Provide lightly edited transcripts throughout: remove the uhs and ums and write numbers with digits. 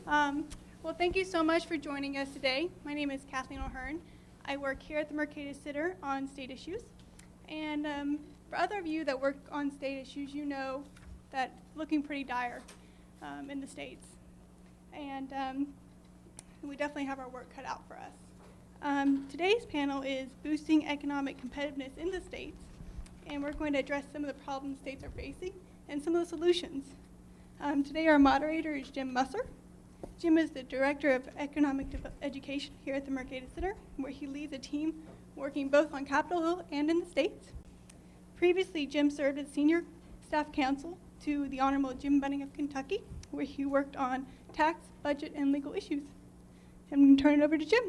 Well, thank you so much for joining us today. My name is Kathleen O'Hearn. I work here at the Mercatus Center on state issues. And for other of you that work on state issues, you know that it's looking pretty dire in the states. And we definitely have our work cut out for us. Today's panel is Boosting Economic Competitiveness in the States. And we're going to address some of the problems states are facing and some of the solutions. Today our moderator is Jim Musser. Jim is the Director of Economic Education here at the Mercatus Center, where he leads a team working both on Capitol Hill and in the States. Previously, Jim served as Senior Staff Counsel to the Honorable Jim Bunning of Kentucky, where he worked on tax, budget, and legal issues. I'm going to turn it over to Jim.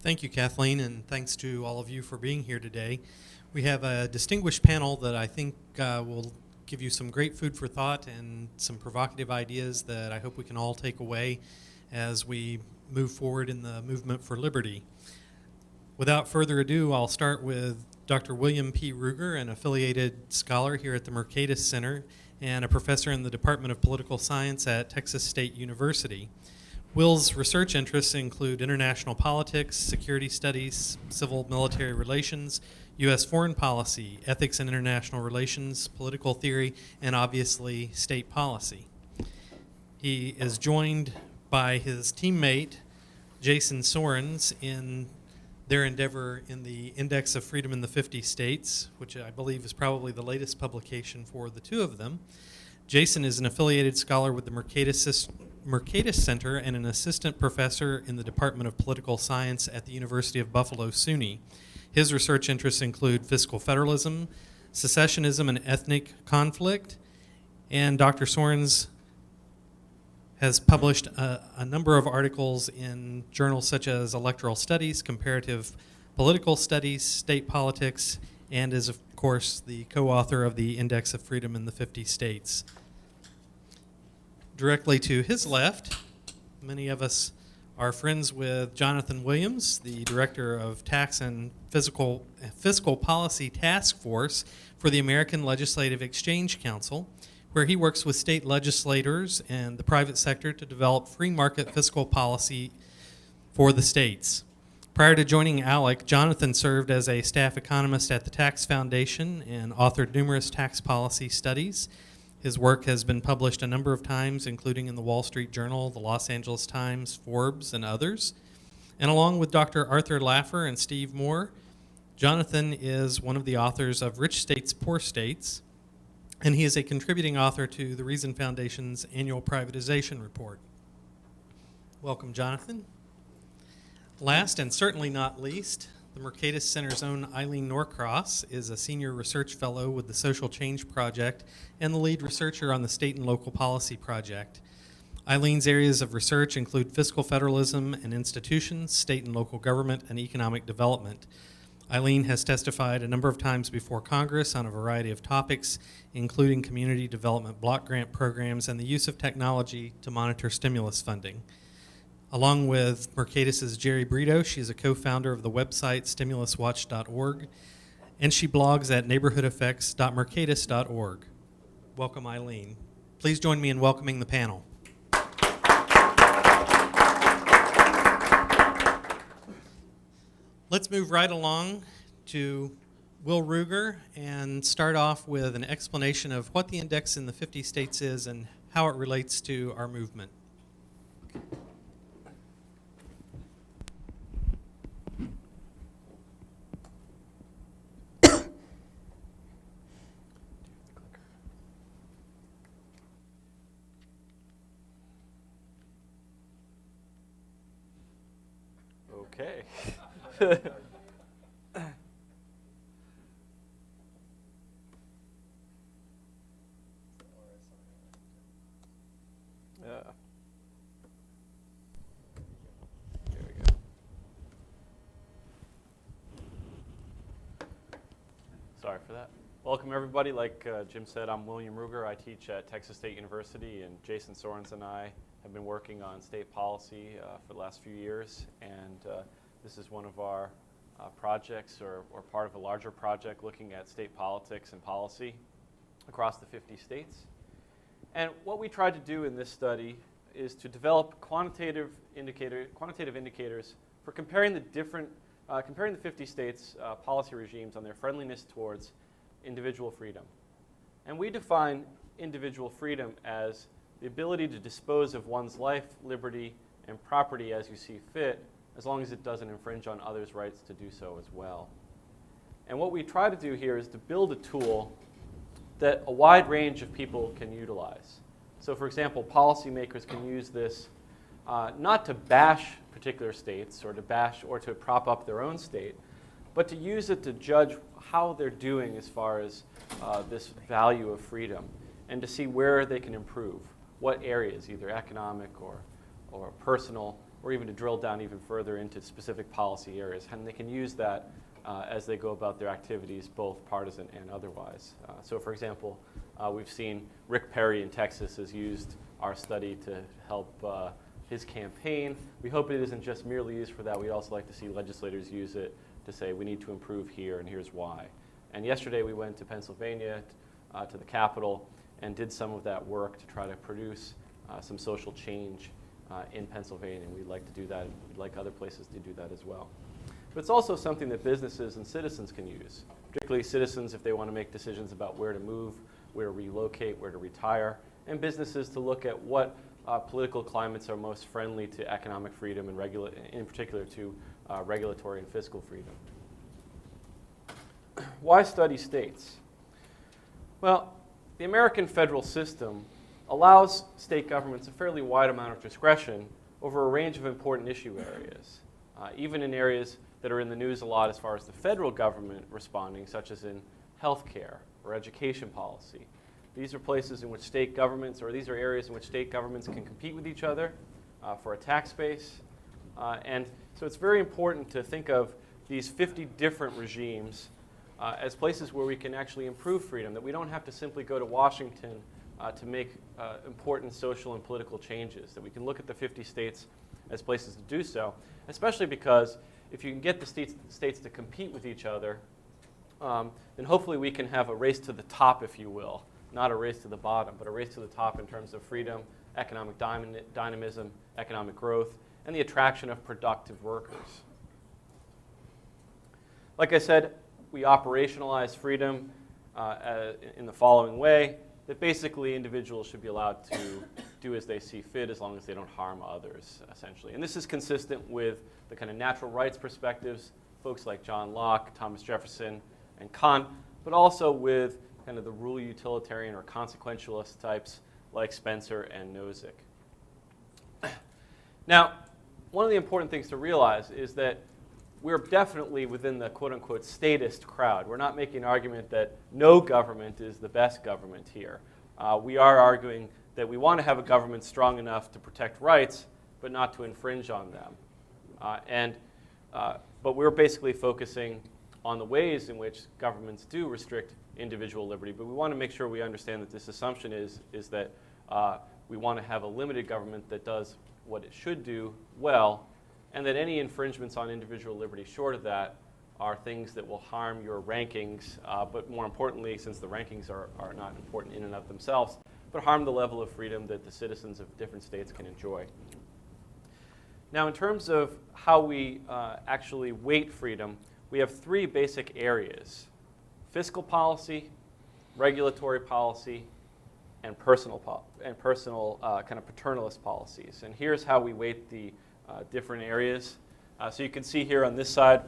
Thank you, Kathleen, and thanks to all of you for being here today. We have a distinguished panel that I think will give you some great food for thought and some provocative ideas that I hope we can all take away as we move forward in the movement for liberty. Without further ado, I'll start with Dr. William P. Ruger, an affiliated scholar here at the Mercatus Center and a professor in the Department of Political Science at Texas State University. Will's research interests include international politics, security studies, civil-military relations, U.S. foreign policy, ethics and international relations, political theory, and obviously state policy. He is joined by his teammate, Jason Sorens, in their endeavor in the Index of Freedom in the 50 States, which I believe is probably the latest publication for the two of them. Jason is an affiliated scholar with the Mercatus Center and an assistant professor in the Department of Political Science at the University of Buffalo SUNY. His research interests include fiscal federalism, secessionism and ethnic conflict, and Dr. Sorens has published a number of articles in journals such as Electoral Studies, Comparative Political Studies, State Politics, and is, of course, the co-author of the Index of Freedom in the 50 States. Directly to his left, many of us are friends with Jonathan Williams, the Director of Tax and Fiscal Policy Task Force for the American Legislative Exchange Council, where he works with state legislators and the private sector to develop free market fiscal policy for the states. Prior to joining ALEC, Jonathan served as a staff economist at the Tax Foundation and authored numerous tax policy studies. His work has been published a number of times, including in the Wall Street Journal, the Los Angeles Times, Forbes, and others. And along with Dr. Arthur Laffer and Steve Moore, Jonathan is one of the authors of Rich States, Poor States, and he is a contributing author to the Reason Foundation's annual privatization report. Welcome, Jonathan. Last and certainly not least, the Mercatus Center's own Eileen Norcross is a senior research fellow with the Social Change Project and the lead researcher on the State and Local Policy Project. Eileen's areas of research include fiscal federalism and institutions, state and local government, and economic development. Eileen has testified a number of times before Congress on a variety of topics, including community development block grant programs and the use of technology to monitor stimulus funding. Along with Mercatus's Jerry Brito, she is a co-founder of the website stimuluswatch.org, and she blogs at neighborhoodeffects.mercatus.org. Welcome, Eileen. Please join me in welcoming the panel. Let's move right along to Will Ruger and start off with an explanation of what the Index in the 50 States is and how it relates to our movement. Okay. Yeah. There we go. Sorry for that. Welcome, everybody. Like Jim said, I'm William Ruger. I teach at Texas State University, and Jason Sorens and I have been working on state policy for the last few years, and this is one of our projects or part of a larger project looking at state politics and policy. across the 50 states. And what we tried to do in this study is to develop quantitative indicators for comparing the 50 states' policy regimes on their friendliness towards individual freedom. And we define individual freedom as the ability to dispose of one's life, liberty, and property as you see fit, as long as it doesn't infringe on others' rights to do so as well. And what we try to do here is to build a tool that a wide range of people can utilize. So for example, policymakers can use this not to bash particular states or to prop up their own state, but to use it to judge how they're doing as far as this value of freedom, and to see where they can improve, what areas, either economic or personal, or even to drill down even further into specific policy areas. And they can use that as they go about their activities, both partisan and otherwise. So for example, we've seen Rick Perry in Texas has used our study to help his campaign. We hope it isn't just merely used for that. We'd also like to see legislators use it to say we need to improve here and here's why. And yesterday we went to Pennsylvania, to the Capitol, and did some of that work to try to produce some social change in Pennsylvania. And we'd like to do that. We'd like other places to do that as well. But it's also something that businesses and citizens can use, particularly citizens if they want to make decisions about where to move, where to relocate, where to retire, and businesses to look at what political climates are most friendly to economic freedom and in particular to regulatory and fiscal freedom. Why study states? Well, the American federal system allows state governments a fairly wide amount of discretion over a range of important issue areas, even in areas that are in the news a lot as far as the federal government responding, such as in healthcare or education policy. These are places in which state governments, or these are areas in which state governments can compete with each other for a tax base. And so it's very important to think of these 50 different regimes as places where we can actually improve freedom, that we don't have to simply go to Washington to make important social and political changes, that we can look at the 50 states as places to do so, especially because if you can get the states to compete with each other, then hopefully we can have a race to the top, if you will, not a race to the bottom, but a race to the top in terms of freedom, economic dynamism, economic growth, and the attraction of productive workers. Like I said, we operationalize freedom in the following way, that basically individuals should be allowed to do as they see fit as long as they don't harm others, essentially. And this is consistent with the kind of natural rights perspectives, folks like John Locke, Thomas Jefferson, and Kant, but also with kind of the rule utilitarian or consequentialist types like Spencer and Nozick. Now, one of the important things to realize is that we're definitely within the quote-unquote statist crowd. We're not making an argument that no government is the best government here. We are arguing that we want to have a government strong enough to protect rights, but not to infringe on them. But we're basically focusing on the ways in which governments do restrict individual liberty. But we want to make sure we understand that this assumption is that we want to have a limited government that does what it should do well, and that any infringements on individual liberty short of that are things that will harm your rankings, but more importantly, since the rankings are not important in and of themselves, but harm the level of freedom that the citizens of different states can enjoy. Now, in terms of how we actually weight freedom, we have three basic areas: fiscal policy, regulatory policy, and personal kind of paternalist policies. And here's how we weight the different areas. So you can see here on this side,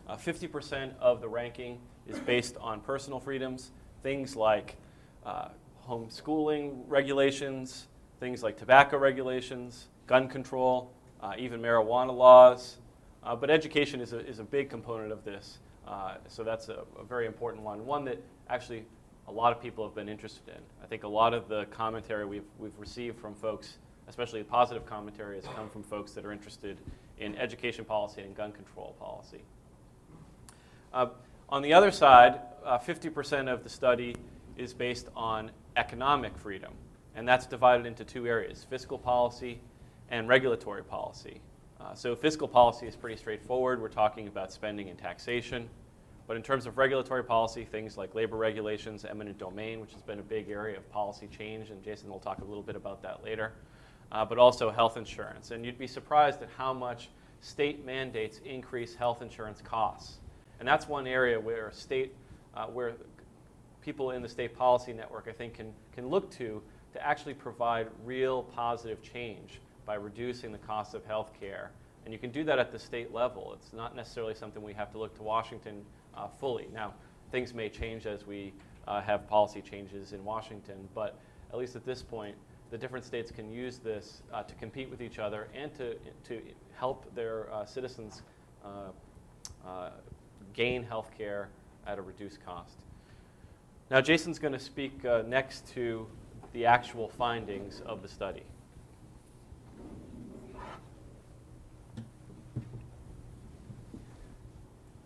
50% of the ranking is based on personal freedoms, things like homeschooling regulations, things like tobacco regulations, gun control, even marijuana laws. But education is a big component of this. So that's a very important one that actually a lot of people have been interested in. I think a lot of the commentary we've received from folks, especially the positive commentary, has come from folks that are interested in education policy and gun control policy. On the other side, 50% of the study is based on economic freedom, and that's divided into two areas: fiscal policy and regulatory policy. So fiscal policy is pretty straightforward. We're talking about spending and taxation. But in terms of regulatory policy, things like labor regulations, eminent domain, which has been a big area of policy change, and Jason will talk a little bit about that later, but also health insurance. And you'd be surprised at how much state mandates increase health insurance costs. And that's one area where where people in the state policy network, I think, can look to actually provide real positive change by reducing the cost of health care. And you can do that at the state level. It's not necessarily something we have to look to Washington fully. Now, things may change as we have policy changes in Washington, but at least at this point, the different states can use this to compete with each other and to help their citizens gain health care at a reduced cost. Now, Jason's going to speak next to the actual findings of the study.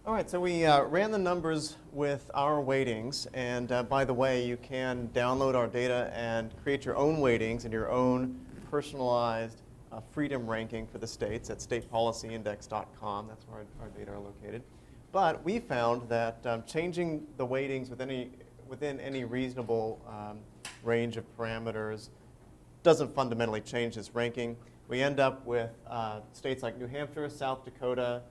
All right, so we ran the numbers with our weightings, and by the way, you can download our data and create your own weightings and your own personalized freedom ranking for the states at statepolicyindex.com. That's where our data are located. But we found that changing the weightings within any reasonable range of parameters doesn't fundamentally change this ranking. We end up with states like New Hampshire, South Dakota,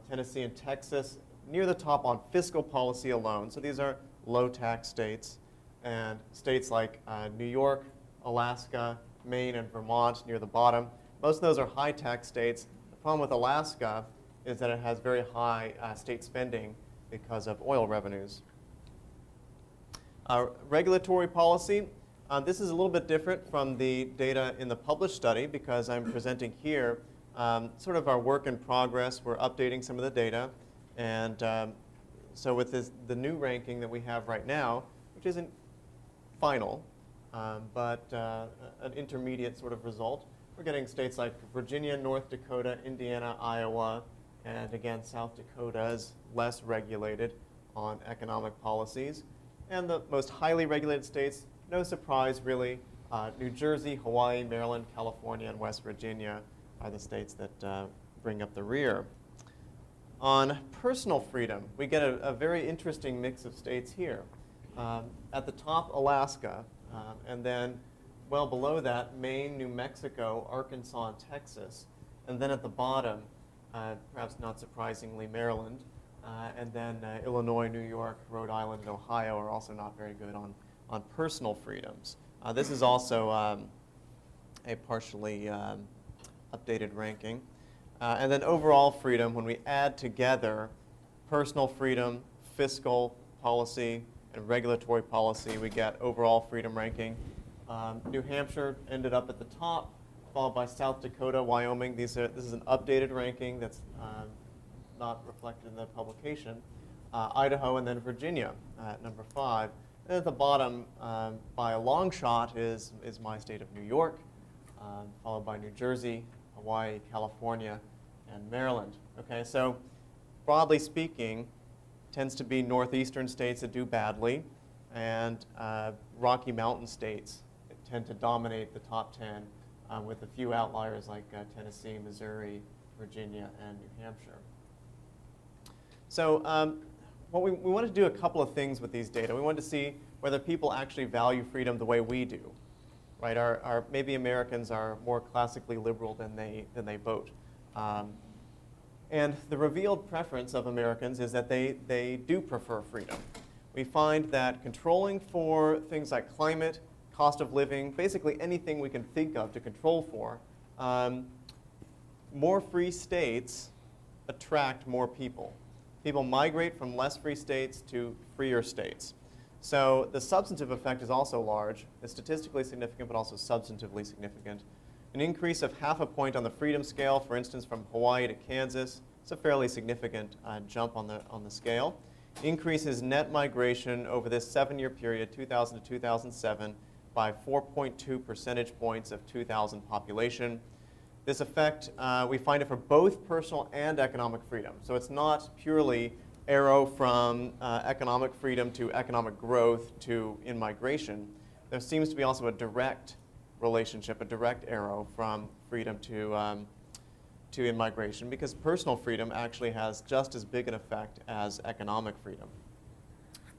Tennessee, and Texas near the top on fiscal policy alone. So these are low-tax states. And states like New York, Alaska, Maine, and Vermont near the bottom. Most of those are high-tax states. The problem with Alaska is that it has very high state spending because of oil revenues. Regulatory policy. This is a little bit different from the data in the published study because I'm presenting here sort of our work in progress. We're updating some of the data. And so with the new ranking that we have right now, which isn't final, but an intermediate sort of result, we're getting states like Virginia, North Dakota, Indiana, Iowa, and again, South Dakota is less regulated on economic policies. And the most highly regulated states, no surprise really, New Jersey, Hawaii, Maryland, California, and West Virginia are the states that bring up the rear. On personal freedom, we get a very interesting mix of states here. At the top, Alaska, and then well below that, Maine, New Mexico, Arkansas, and Texas. And then at the bottom, perhaps not surprisingly, Maryland. And then Illinois, New York, Rhode Island, and Ohio are also not very good on personal freedoms. This is also a partially updated ranking. And then overall freedom, when we add together personal freedom, fiscal policy, and regulatory policy, we get overall freedom ranking. New Hampshire ended up at the top, followed by South Dakota, Wyoming. This is an updated ranking that's not reflected in the publication. Idaho, and then Virginia at number 5. And at the bottom, by a long shot, is my state of New York, followed by New Jersey, Hawaii, California, and Maryland. Okay, so broadly speaking, tends to be northeastern states that do badly, and Rocky Mountain states that tend to dominate the top 10, with a few outliers like Tennessee, Missouri, Virginia, and New Hampshire. So we wanted to do a couple of things with these data. We wanted to see whether people actually value freedom the way we do. Right? Maybe Americans are more classically liberal than they vote. And the revealed preference of Americans is that they do prefer freedom. We find that controlling for things like climate, cost of living, basically anything we can think of to control for, more free states attract more people. People migrate from less free states to freer states. So the substantive effect is also large. It's statistically significant, but also substantively significant. An increase of half a point on the freedom scale, for instance, from Hawaii to Kansas, it's a fairly significant jump on the scale. Increases net migration over this 7-year period, 2000 to 2007, by 4.2 percentage points of 2,000 population. This effect, we find it for both personal and economic freedom. So it's not purely arrow from economic freedom to economic growth to in-migration. There seems to be also a direct relationship, a direct arrow from freedom to to in-migration because personal freedom actually has just as big an effect as economic freedom.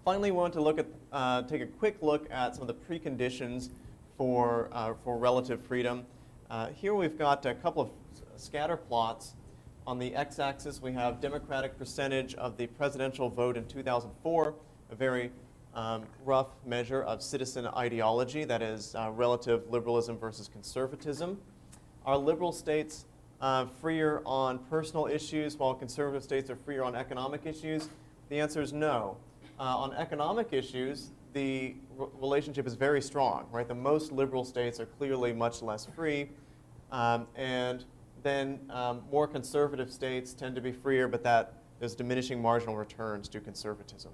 Finally, we want to look at, take a quick look at some of the preconditions for relative freedom. Here we've got a couple of scatter plots. On the x-axis, we have Democratic percentage of the presidential vote in 2004, a very rough measure of citizen ideology, that is relative liberalism versus conservatism. Are liberal states freer on personal issues while conservative states are freer on economic issues? The answer is no. On economic issues, the relationship is very strong, right? The most liberal states are clearly much less free, and then more conservative states tend to be freer, but there's diminishing marginal returns to conservatism.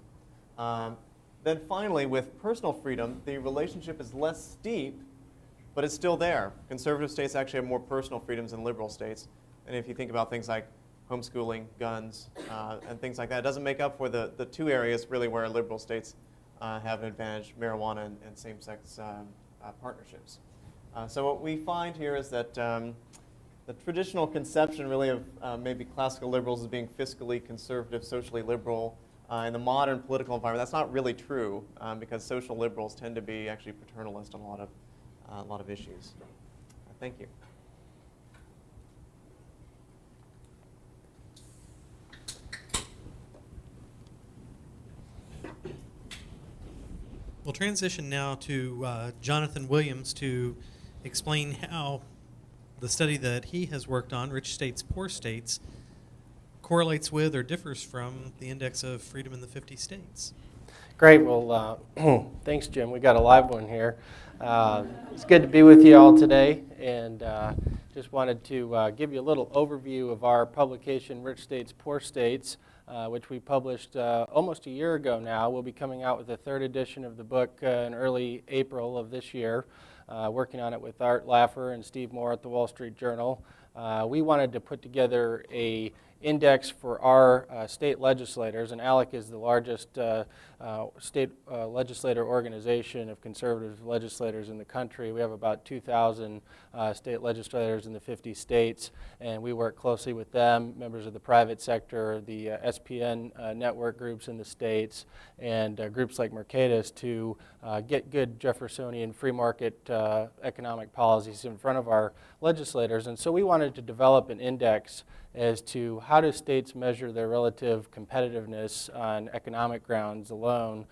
Then finally, with personal freedom, the relationship is less steep, but it's still there. Conservative states actually have more personal freedoms than liberal states. And if you think about things like homeschooling, guns, and things like that, it doesn't make up for the two areas really where liberal states have an advantage, marijuana and same-sex partnerships. So what we find here is that the traditional conception really of maybe classical liberals as being fiscally conservative, socially liberal, in the modern political environment, that's not really true because social liberals tend to be actually paternalist on a lot of issues. Thank you. We'll transition now to Jonathan Williams to explain how the study that he has worked on, Rich States, Poor States, correlates with or differs from the Index of Freedom in the 50 States. Great. Well, thanks, Jim. We got a live one here. It's good to be with you all today, and just wanted to give you a little overview of our publication, Rich States, Poor States, which we published almost a year ago now. We'll be coming out with the third edition of the book in early April of this year, working on it with Art Laffer and Steve Moore at the Wall Street Journal. We wanted to put together a index for our state legislators, and ALEC is the largest state legislator organization of conservative legislators in the country. We have about 2,000 state legislators in the 50 states, and we work closely with them, members of the private sector, the SPN network groups in the states, and groups like Mercatus to get good Jeffersonian free market economic policies in front of our legislators. And so we wanted to develop an index as to how do states measure their relative competitiveness on economic grounds alone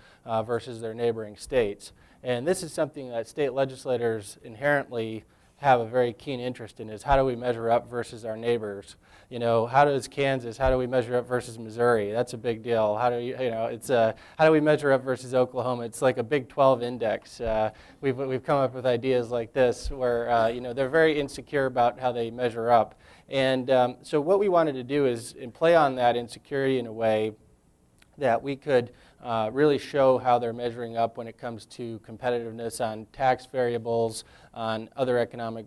versus their neighboring states. And this is something that state legislators inherently have a very keen interest in, is how do we measure up versus our neighbors? You know, how does Kansas, how do we measure up versus Missouri? That's a big deal. How do it's how do we measure up versus Oklahoma? It's like a Big 12 index. We've come up with ideas like this where, they're very insecure about how they measure up. And so what we wanted to do is play on that insecurity in a way that we could really show how they're measuring up when it comes to competitiveness on tax variables, on other economic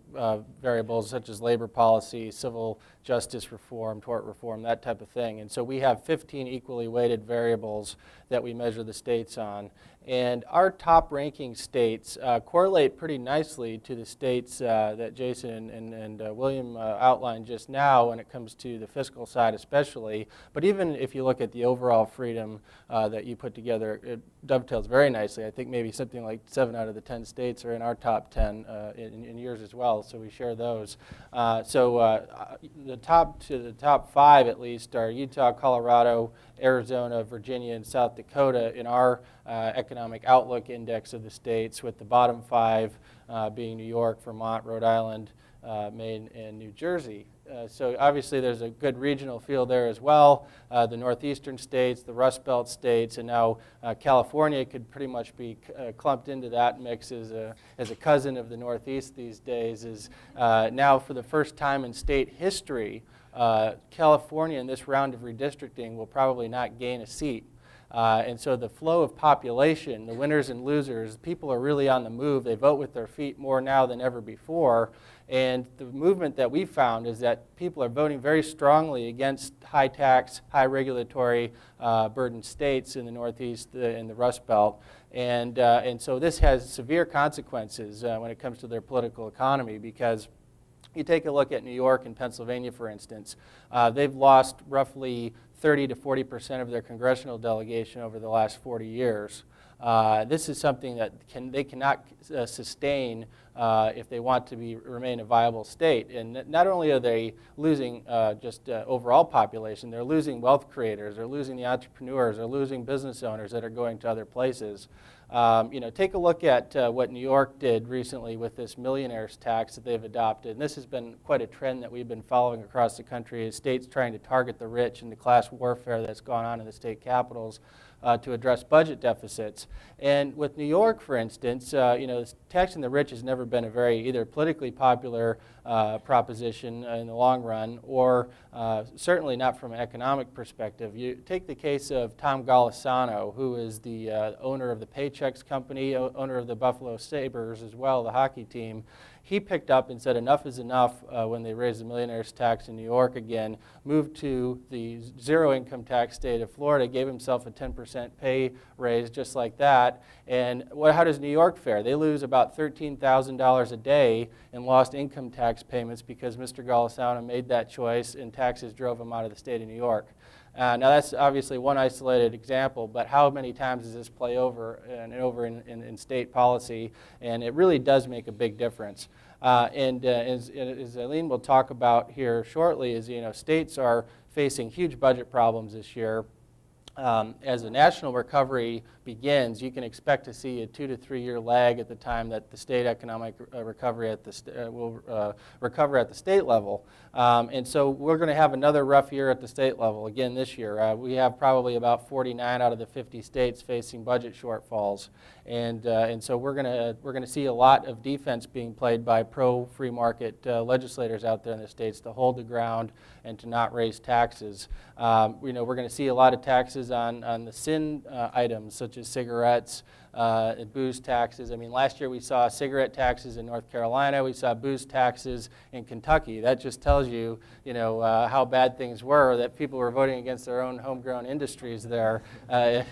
variables such as labor policy, civil justice reform, tort reform, that type of thing. And so we have 15 equally weighted variables that we measure the states on. And our top ranking states correlate pretty nicely to the states that Jason and William outlined just now when it comes to the fiscal side especially. But even if you look at the overall freedom that you put together, it dovetails very nicely. I think maybe something like 7 out of the 10 states are in our top 10 in yours as well, so we share those. The top 5 at least are Utah, Colorado, Arizona, Virginia, and South Dakota in our economic outlook index of the states, with the bottom 5 being New York, Vermont, Rhode Island, Maine, and New Jersey. So obviously there's a good regional feel there as well. The northeastern states, the Rust Belt states, and now California could pretty much be clumped into that mix as a cousin of the Northeast these days. Is now for the first time in state history, California in this round of redistricting will probably not gain a seat. And so the flow of population, the winners and losers, people are really on the move. They vote with their feet more now than ever before. And the movement that we found is that people are voting very strongly against high tax, high regulatory burden states in the Northeast and the Rust Belt. And so this has severe consequences when it comes to their political economy, because You take a look at New York and Pennsylvania, for instance. They've lost roughly 30 to 40% of their congressional delegation over the last 40 years. This is something that they cannot sustain if they want to remain a viable state. And not only are they losing just overall population, they're losing wealth creators, they're losing the entrepreneurs, they're losing business owners that are going to other places. Take a look at what New York did recently with this millionaires tax that they've adopted. And this has been quite a trend that we've been following across the country, as states trying to target the rich and the class warfare that's gone on in the state capitals to address budget deficits. And with New York, for instance, taxing the rich has never been a very either politically popular proposition in the long run, or certainly not from an economic perspective. You take the case of Tom Golisano, who is the owner of the Paychex company, owner of the Buffalo Sabres as well, the hockey team. He picked up and said enough is enough when they raised the millionaires tax in New York again, moved to the zero income tax state of Florida, gave himself a 10% pay raise just like that. And how does New York fare? They lose about $13,000 a day in lost income tax payments because Mr. Golisano made that choice and taxes drove him out of the state of New York. Now that's obviously one isolated example, but how many times does this play over and over in state policy? And it really does make a big difference. As Eileen will talk about here shortly, is states are facing huge budget problems this year. As the national recovery begins, you can expect to see a 2 to 3 year lag at the time that the state economic recovery will recover at the state level. And so we're going to have another rough year at the state level again this year. We have probably about 49 out of the 50 states facing budget shortfalls, and so we're going to see a lot of defense being played by pro-free market legislators out there in the states to hold the ground and to not raise taxes. We're going to see a lot of taxes on the sin items such as cigarettes, booze taxes. I mean, last year we saw cigarette taxes in North Carolina. We saw booze taxes in Kentucky. That just tells you, how bad things were, that people were voting against their own homegrown industries there,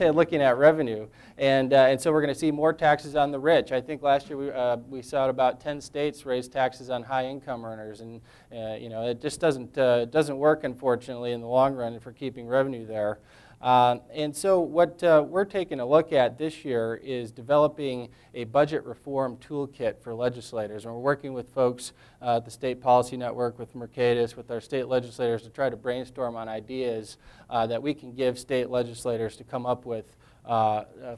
looking at revenue. And so we're going to see more taxes on the rich. I think last year we saw about 10 states raise taxes on high income earners, and it just doesn't work, unfortunately, in the long run for keeping revenue there. And so what we're taking a look at this year is developing a budget reform toolkit for legislators. And we're working with folks at the State Policy Network, with Mercatus, with our state legislators to try to brainstorm on ideas that we can give state legislators to come up with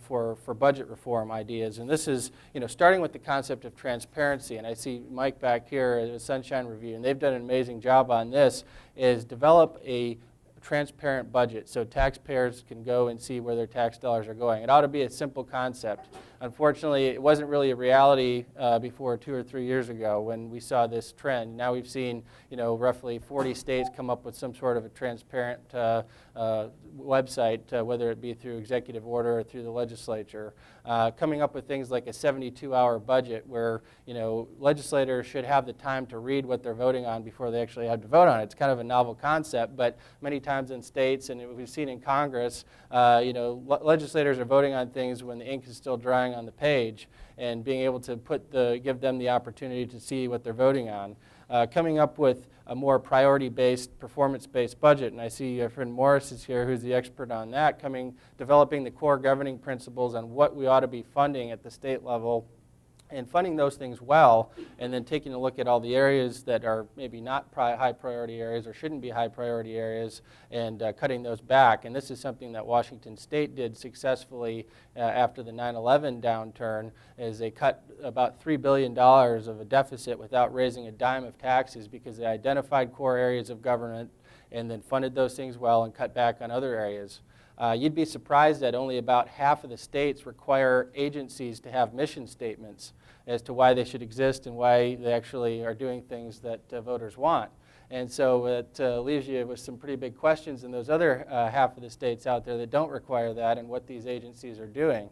for budget reform ideas. And this is, starting with the concept of transparency. And I see Mike back here at Sunshine Review, and they've done an amazing job on this, is develop a transparent budget so taxpayers can go and see where their tax dollars are going. It ought to be a simple concept. Unfortunately, it wasn't really a reality before 2 or 3 years ago when we saw this trend. Now we've seen, roughly 40 states come up with some sort of a transparent website, whether it be through executive order or through the legislature, coming up with things like a 72-hour budget where, legislators should have the time to read what they're voting on before they actually have to vote on it. It's kind of a novel concept, but many times in states, and we've seen in Congress, legislators are voting on things when the ink is still drying on the page, and being able to give them the opportunity to see what they're voting on. Coming up with a more priority-based, performance-based budget, and I see our friend Morris is here, who's the expert on that, developing the core governing principles on what we ought to be funding at the state level, and funding those things well, and then taking a look at all the areas that are maybe not high priority areas or shouldn't be high priority areas, and cutting those back. And this is something that Washington State did successfully after the 9/11 downturn, is they cut about $3 billion of a deficit without raising a dime of taxes, because they identified core areas of government and then funded those things well and cut back on other areas. You'd be surprised that only about half of the states require agencies to have mission statements as to why they should exist and why they actually are doing things that voters want. And so it leaves you with some pretty big questions in those other half of the states out there that don't require that, and what these agencies are doing.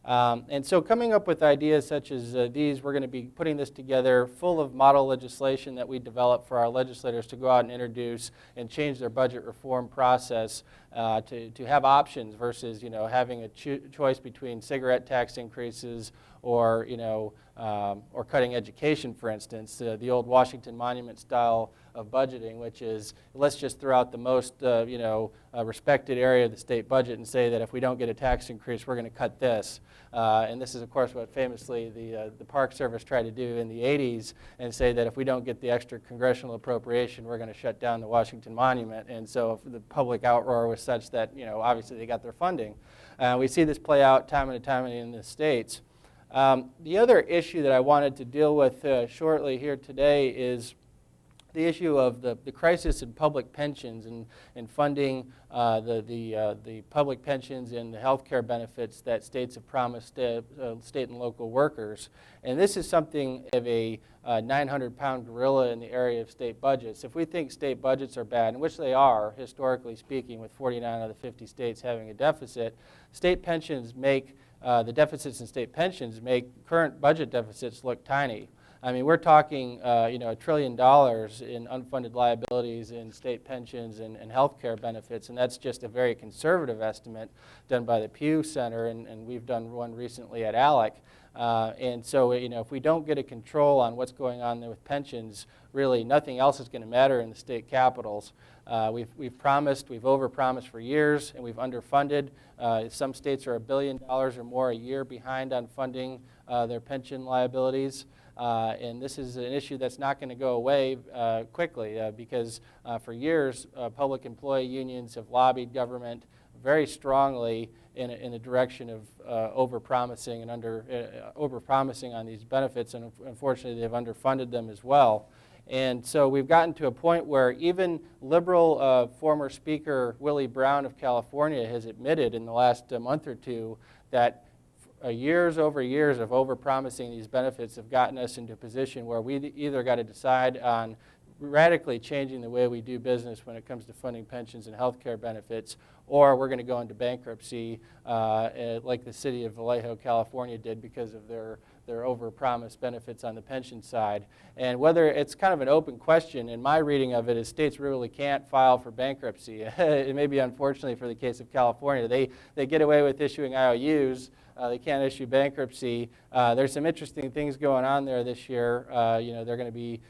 And so coming up with ideas such as these, we're going to be putting this together full of model legislation that we develop for our legislators to go out and introduce and change their budget reform process to have options versus having a choice between cigarette tax increases or or cutting education, for instance, the old Washington Monument style of budgeting, which is let's just throw out the most respected area of the state budget and say that if we don't get a tax increase, we're going to cut this. And this is, of course, what famously the Park Service tried to do in the 80s and say that if we don't get the extra congressional appropriation, we're going to shut down the Washington Monument. And so the public outroar was such that, obviously they got their funding. We see this play out time and time in the states. The other issue that I wanted to deal with shortly here today is the issue of the crisis in public pensions and funding the public pensions and the health care benefits that states have promised state and local workers. And this is something of a 900-pound gorilla in the area of state budgets. If we think state budgets are bad, and which they are, historically speaking, with 49 of the 50 states having a deficit, state pensions make the deficits in state pensions make current budget deficits look tiny. I mean, we're talking, $1 trillion in unfunded liabilities in state pensions and health care benefits, and that's just a very conservative estimate done by the Pew Center, and we've done one recently at ALEC. And so, if we don't get a control on what's going on there with pensions, really nothing else is going to matter in the state capitals. We've overpromised for years, and we've underfunded. Some states are $1 billion or more a year behind on funding their pension liabilities. And this is an issue that's not going to go away quickly because for years, public employee unions have lobbied government very strongly in the direction of overpromising and overpromising on these benefits, and unfortunately, they've underfunded them as well. And so we've gotten to a point where even liberal former Speaker Willie Brown of California has admitted in the last month or two that years over years of overpromising these benefits have gotten us into a position where we either got to decide on radically changing the way we do business when it comes to funding pensions and health care benefits, or we're going to go into bankruptcy like the city of Vallejo, California did because of their overpromised benefits on the pension side. And whether it's kind of an open question, and my reading of it is states really can't file for bankruptcy. It may be unfortunately for the case of California. They get away with issuing IOUs. They can't issue bankruptcy. There's some interesting things going on there this year. They're going to be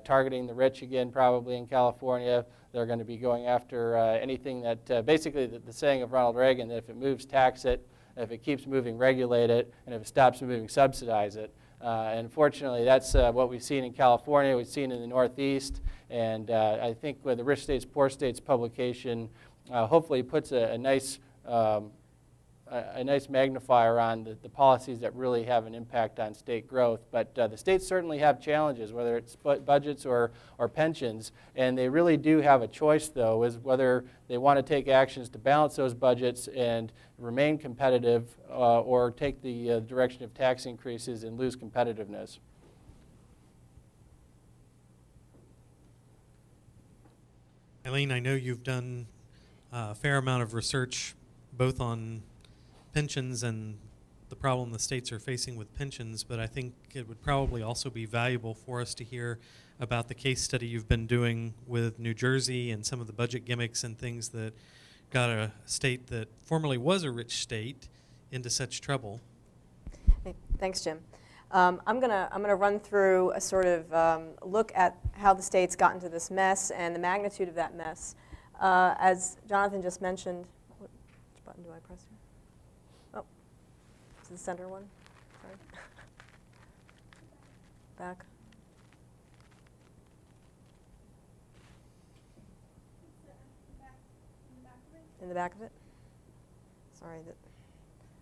targeting the rich again probably in California. They're going to be going after anything that, basically the saying of Ronald Reagan, that if it moves, tax it. If it keeps moving, regulate it. And if it stops moving, subsidize it. And unfortunately, that's what we've seen in California, we've seen in the Northeast. And I think with the Rich States, Poor States publication hopefully puts a nice magnifier on the policies that really have an impact on state growth. But the states certainly have challenges, whether it's budgets or pensions. And they really do have a choice, though, is whether they want to take actions to balance those budgets and remain competitive or take the direction of tax increases and lose competitiveness. Eileen, I know you've done a fair amount of research both on pensions and the problem the states are facing with pensions, but I think it would probably also be valuable for us to hear about the case study you've been doing with New Jersey and some of the budget gimmicks and things that got a state that formerly was a rich state into such trouble. Hey, thanks, Jim. I'm gonna run through a sort of look at how the states got into this mess and the magnitude of that mess. As Jonathan just mentioned, which button do I press here? Oh, it's the center one. Sorry. Back. In the back of it? Sorry.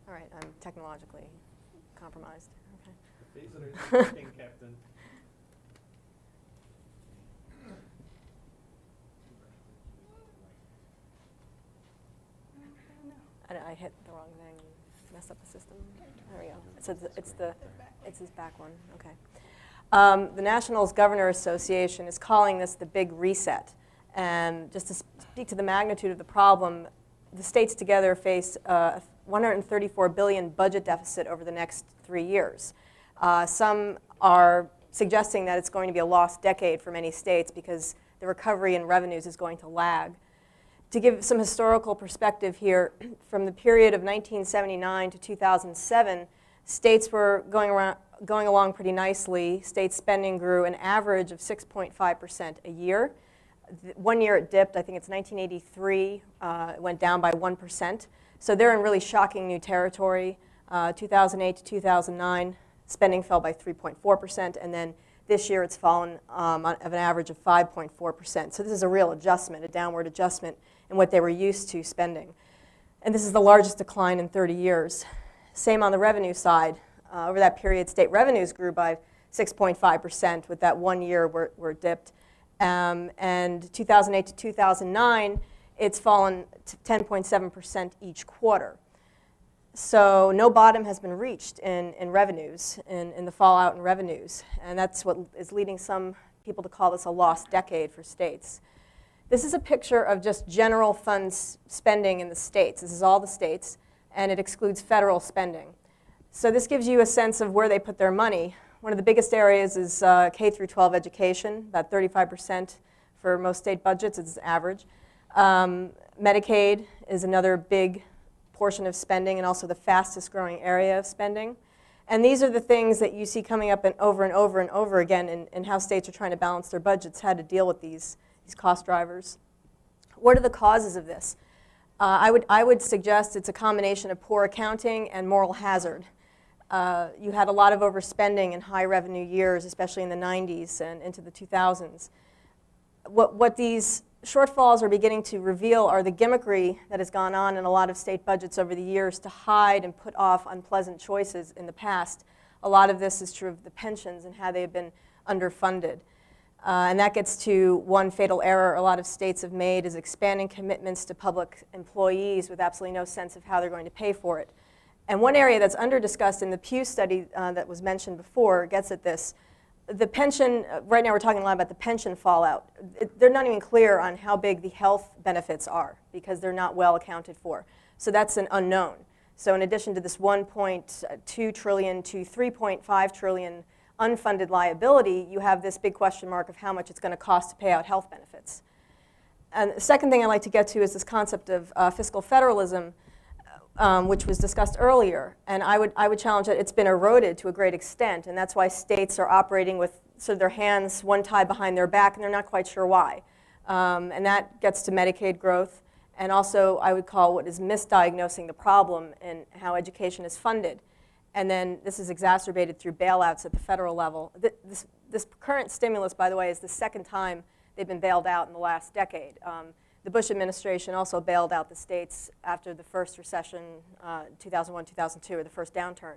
All right, I'm technologically compromised. Okay. These are working, Captain. I hit the wrong thing, messed up the system. There we go. It's this back one. Okay. The Nationals Governor Association is calling this the Big Reset. And just to speak to the magnitude of the problem, the states together face a $134 billion budget deficit over the next 3 years. Some are suggesting that it's going to be a lost decade for many states because the recovery in revenues is going to lag. To give some historical perspective here, from the period of 1979 to 2007, States were going along pretty nicely. State spending grew an average of 6.5% a year. One year it dipped, I think it's 1983, it went down by 1%. So they're in really shocking new territory. 2008 to 2009, spending fell by 3.4%, and then this year it's fallen of an average of 5.4%. So this is a real adjustment, a downward adjustment in what they were used to spending. And this is the largest decline in 30 years. Same on the revenue side. Over that period, state revenues grew by 6.5% with that 1 year where it dipped. And 2008 to 2009, it's fallen to 10.7% each quarter. So no bottom has been reached in revenues, in the fallout in revenues. And that's what is leading some people to call this a lost decade for states. This is a picture of just general funds spending in the states. This is all the states, and it excludes federal spending. So this gives you a sense of where they put their money. One of the biggest areas is K through 12 education, about 35% for most state budgets, it's average. Medicaid is another big portion of spending and also the fastest growing area of spending. And these are the things that you see coming up and over and over again in how states are trying to balance their budgets, how to deal with these cost drivers. What are the causes of this? I would suggest it's a combination of poor accounting and moral hazard. You had a lot of overspending in high revenue years, especially in the 90s and into the 2000s. What these shortfalls are beginning to reveal are the gimmickry that has gone on in a lot of state budgets over the years to hide and put off unpleasant choices in the past. A lot of this is true of the pensions and how they have been underfunded. And that gets to one fatal error a lot of states have made is expanding commitments to public employees with absolutely no sense of how they're going to pay for it. And one area that's under-discussed in the Pew study that was mentioned before gets at this. The pension, right now we're talking a lot about the pension fallout. They're not even clear on how big the health benefits are because they're not well accounted for. So that's an unknown. So in addition to this 1.2 trillion to 3.5 trillion unfunded liability, you have this big question mark of how much it's going to cost to pay out health benefits. And the second thing I'd like to get to is this concept of fiscal federalism, which was discussed earlier. And I would challenge that it's been eroded to a great extent, and that's why states are operating with sort of their hands one tied behind their back, and they're not quite sure why. And that gets to Medicaid growth, and also I would call what is misdiagnosing the problem in how education is funded. And then this is exacerbated through bailouts at the federal level. This current stimulus, by the way, is the second time they've been bailed out in the last decade. The Bush administration also bailed out the states after the first recession, 2001, 2002, or the first downturn.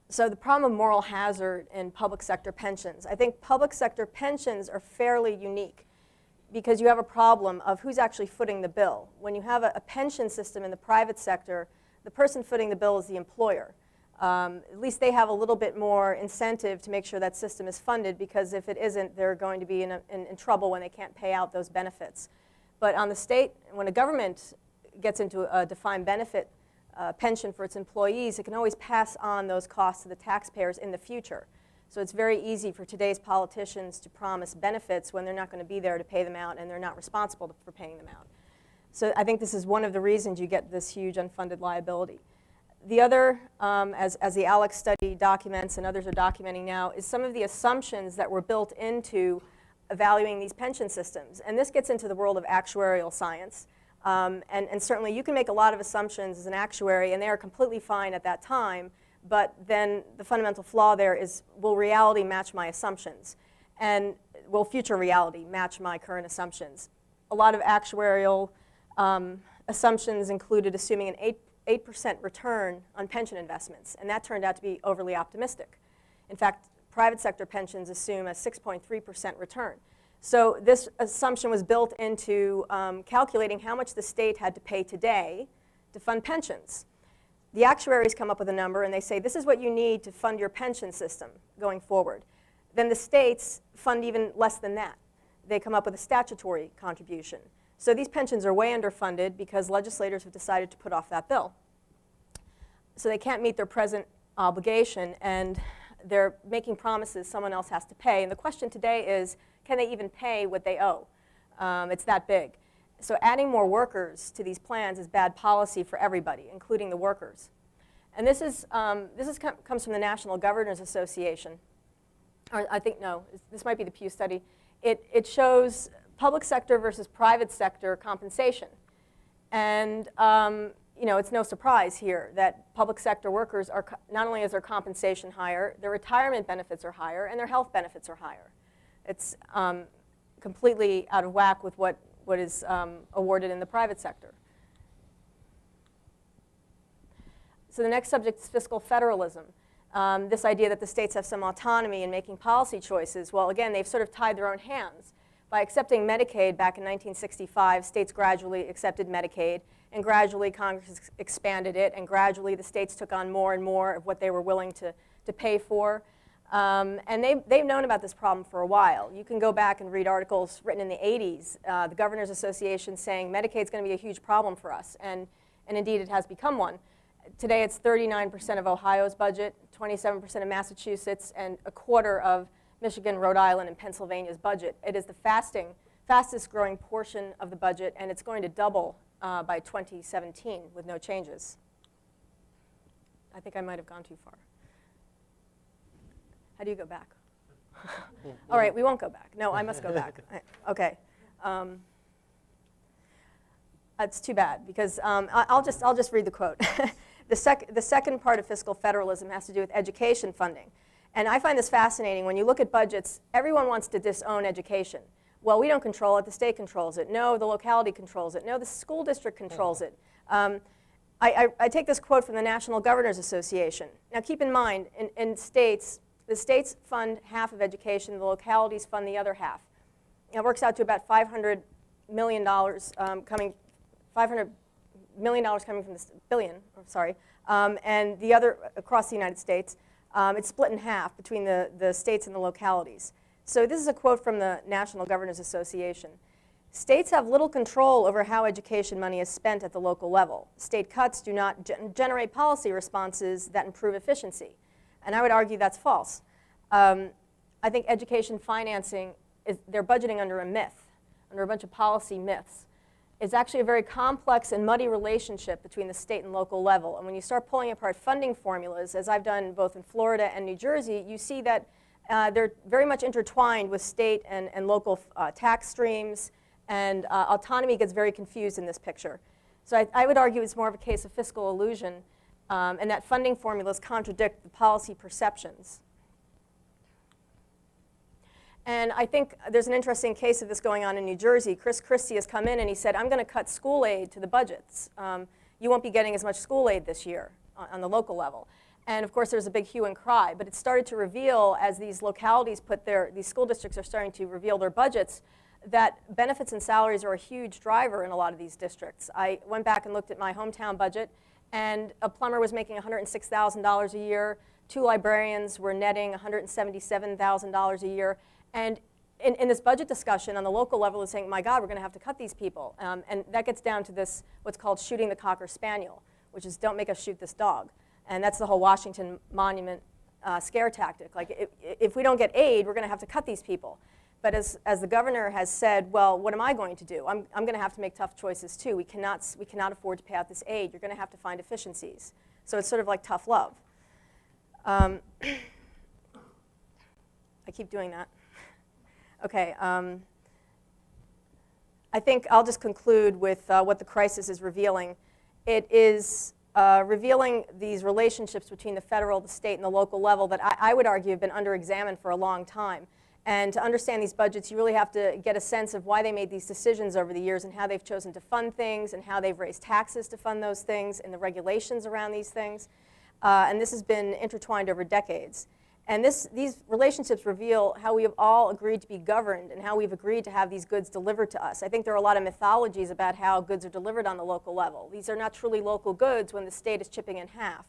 So the problem of moral hazard in public sector pensions. I think public sector pensions are fairly unique because you have a problem of who's actually footing the bill. When you have a pension system in the private sector, the person footing the bill is the employer. At least they have a little bit more incentive to make sure that system is funded because if it isn't, they're going to be in trouble when they can't pay out those benefits. But on the state, when a government gets into a defined benefit pension for its employees, it can always pass on those costs to the taxpayers in the future. So it's very easy for today's politicians to promise benefits when they're not going to be there to pay them out and they're not responsible for paying them out. So I think this is one of the reasons you get this huge unfunded liability. The other, as the ALEC study documents and others are documenting now, is some of the assumptions that were built into evaluating these pension systems. And this gets into the world of actuarial science. And certainly you can make a lot of assumptions as an actuary, and they are completely fine at that time. But then the fundamental flaw there is, will reality match my assumptions? And will future reality match my current assumptions? A lot of actuarial assumptions included assuming an 8% return on pension investments, and that turned out to be overly optimistic. In fact, private sector pensions assume a 6.3% return. So this assumption was built into calculating how much the state had to pay today to fund pensions. The actuaries come up with a number and they say, this is what you need to fund your pension system going forward. Then the states fund even less than that. They come up with a statutory contribution. So these pensions are way underfunded because legislators have decided to put off that bill. So they can't meet their present obligation, and they're making promises someone else has to pay. And the question today is, can they even pay what they owe? It's that big. So adding more workers to these plans is bad policy for everybody, including the workers. And comes from the National Governors Association. Or I think, no, this might be the Pew study. It shows public sector versus private sector compensation. And it's no surprise here that public sector workers are, not only is their compensation higher, their retirement benefits are higher, and their health benefits are higher. It's completely out of whack with what is awarded in the private sector. So the next subject is fiscal federalism. This idea that the states have some autonomy in making policy choices. Well, again, they've sort of tied their own hands. By accepting Medicaid back in 1965, states gradually accepted Medicaid, and gradually Congress expanded it, and gradually the states took on more and more of what they were willing to pay for. And they've known about this problem for a while. You can go back and read articles written in the 80s, the Governors Association saying Medicaid's going to be a huge problem for us, and indeed it has become one. Today it's 39% of Ohio's budget, 27% of Massachusetts, and a quarter of Michigan, Rhode Island, and Pennsylvania's budget. It is the fastest growing portion of the budget, and it's going to double by 2017 with no changes. I think I might have gone too far. How do you go back? All right, we won't go back. No, I must go back. Okay. That's too bad, because I'll just read the quote. The second part of fiscal federalism has to do with education funding. And I find this fascinating. When you look at budgets, everyone wants to disown education. Well, we don't control it. The state controls it. No, the locality controls it. No, the school district controls it. I take this quote from the National Governors Association. Now, keep in mind, in states, the states fund half of education. The localities fund the other half. It works out to about $500 million coming from this billion. Sorry, and the other across the United States. It's split in half between the states and the localities. So this is a quote from the National Governors Association. States have little control over how education money is spent at the local level. State cuts do not generate policy responses that improve efficiency. And I would argue that's false. I think education financing, they're budgeting under a myth, under a bunch of policy myths. It's actually a very complex and muddy relationship between the state and local level. And when you start pulling apart funding formulas, as I've done both in Florida and New Jersey, you see that they're very much intertwined with state and local tax streams, and autonomy gets very confused in this picture. So I would argue it's more of a case of fiscal illusion, and that funding formulas contradict the policy perceptions. And I think there's an interesting case of this going on in New Jersey. Chris Christie has come in and he said, I'm going to cut school aid to the budgets. You won't be getting as much school aid this year on the local level. And of course, there's a big hue and cry. But it started to reveal, as these localities these school districts are starting to reveal their budgets, that benefits and salaries are a huge driver in a lot of these districts. I went back and looked at my hometown budget, and a plumber was making $106,000 a year. 2 librarians were netting $177,000 a year. And in this budget discussion on the local level is saying, my God, we're going to have to cut these people. And that gets down to this, what's called shooting the Cocker Spaniel, which is don't make us shoot this dog. And that's the whole Washington Monument scare tactic. Like, if we don't get aid, we're going to have to cut these people. But as the governor has said, well, what am I going to do? I'm going to have to make tough choices too. We cannot afford to pay out this aid. You're going to have to find efficiencies. So it's sort of like tough love. I keep doing that. Okay, I think I'll just conclude with what the crisis is revealing. It is revealing these relationships between the federal, the state, and the local level that I would argue have been under-examined for a long time. And to understand these budgets, you really have to get a sense of why they made these decisions over the years and how they've chosen to fund things and how they've raised taxes to fund those things and the regulations around these things. And this has been intertwined over decades. And these relationships reveal how we have all agreed to be governed and how we've agreed to have these goods delivered to us. I think there are a lot of mythologies about how goods are delivered on the local level. These are not truly local goods when the state is chipping in half.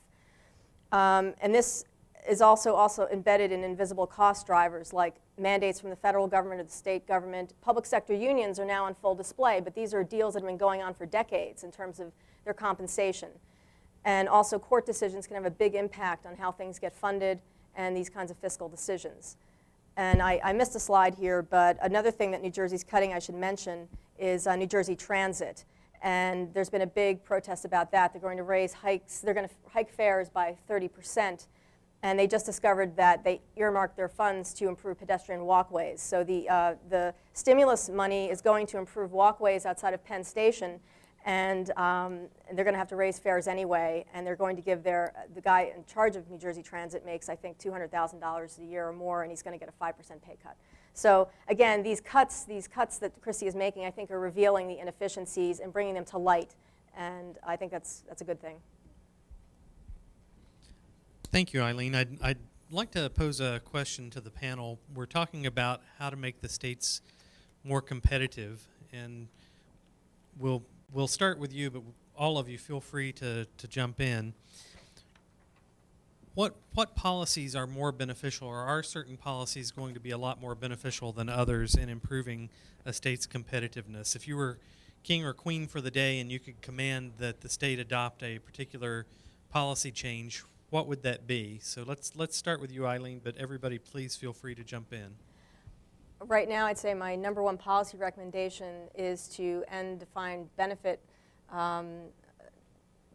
And this is also embedded in invisible cost drivers like mandates from the federal government or the state government. Public sector unions are now on full display, but these are deals that have been going on for decades in terms of their compensation. And also court decisions can have a big impact on how things get funded and these kinds of fiscal decisions. And I missed a slide here, but another thing that New Jersey's cutting I should mention is New Jersey Transit. And there's been a big protest about that. They're going to hike fares by 30%. And they just discovered that they earmarked their funds to improve pedestrian walkways. So the stimulus money is going to improve walkways outside of Penn Station, and they're going to have to raise fares anyway. And they're going to give the guy in charge of New Jersey Transit makes, I think, $200,000 a year or more, and he's going to get a 5% pay cut. So again, these cuts that Christie is making, I think, are revealing the inefficiencies and bringing them to light. And I think that's a good thing. Thank you, Eileen. I'd like to pose a question to the panel. We're talking about how to make the states more competitive, and we'll start with you, but all of you feel free to jump in. What policies are more beneficial, or are certain policies going to be a lot more beneficial than others in improving a state's competitiveness? If you were king or queen for the day and you could command that the state adopt a particular policy change, what would that be? So let's start with you, Eileen, but everybody please feel free to jump in. Right now, I'd say my number one policy recommendation is to end defined benefit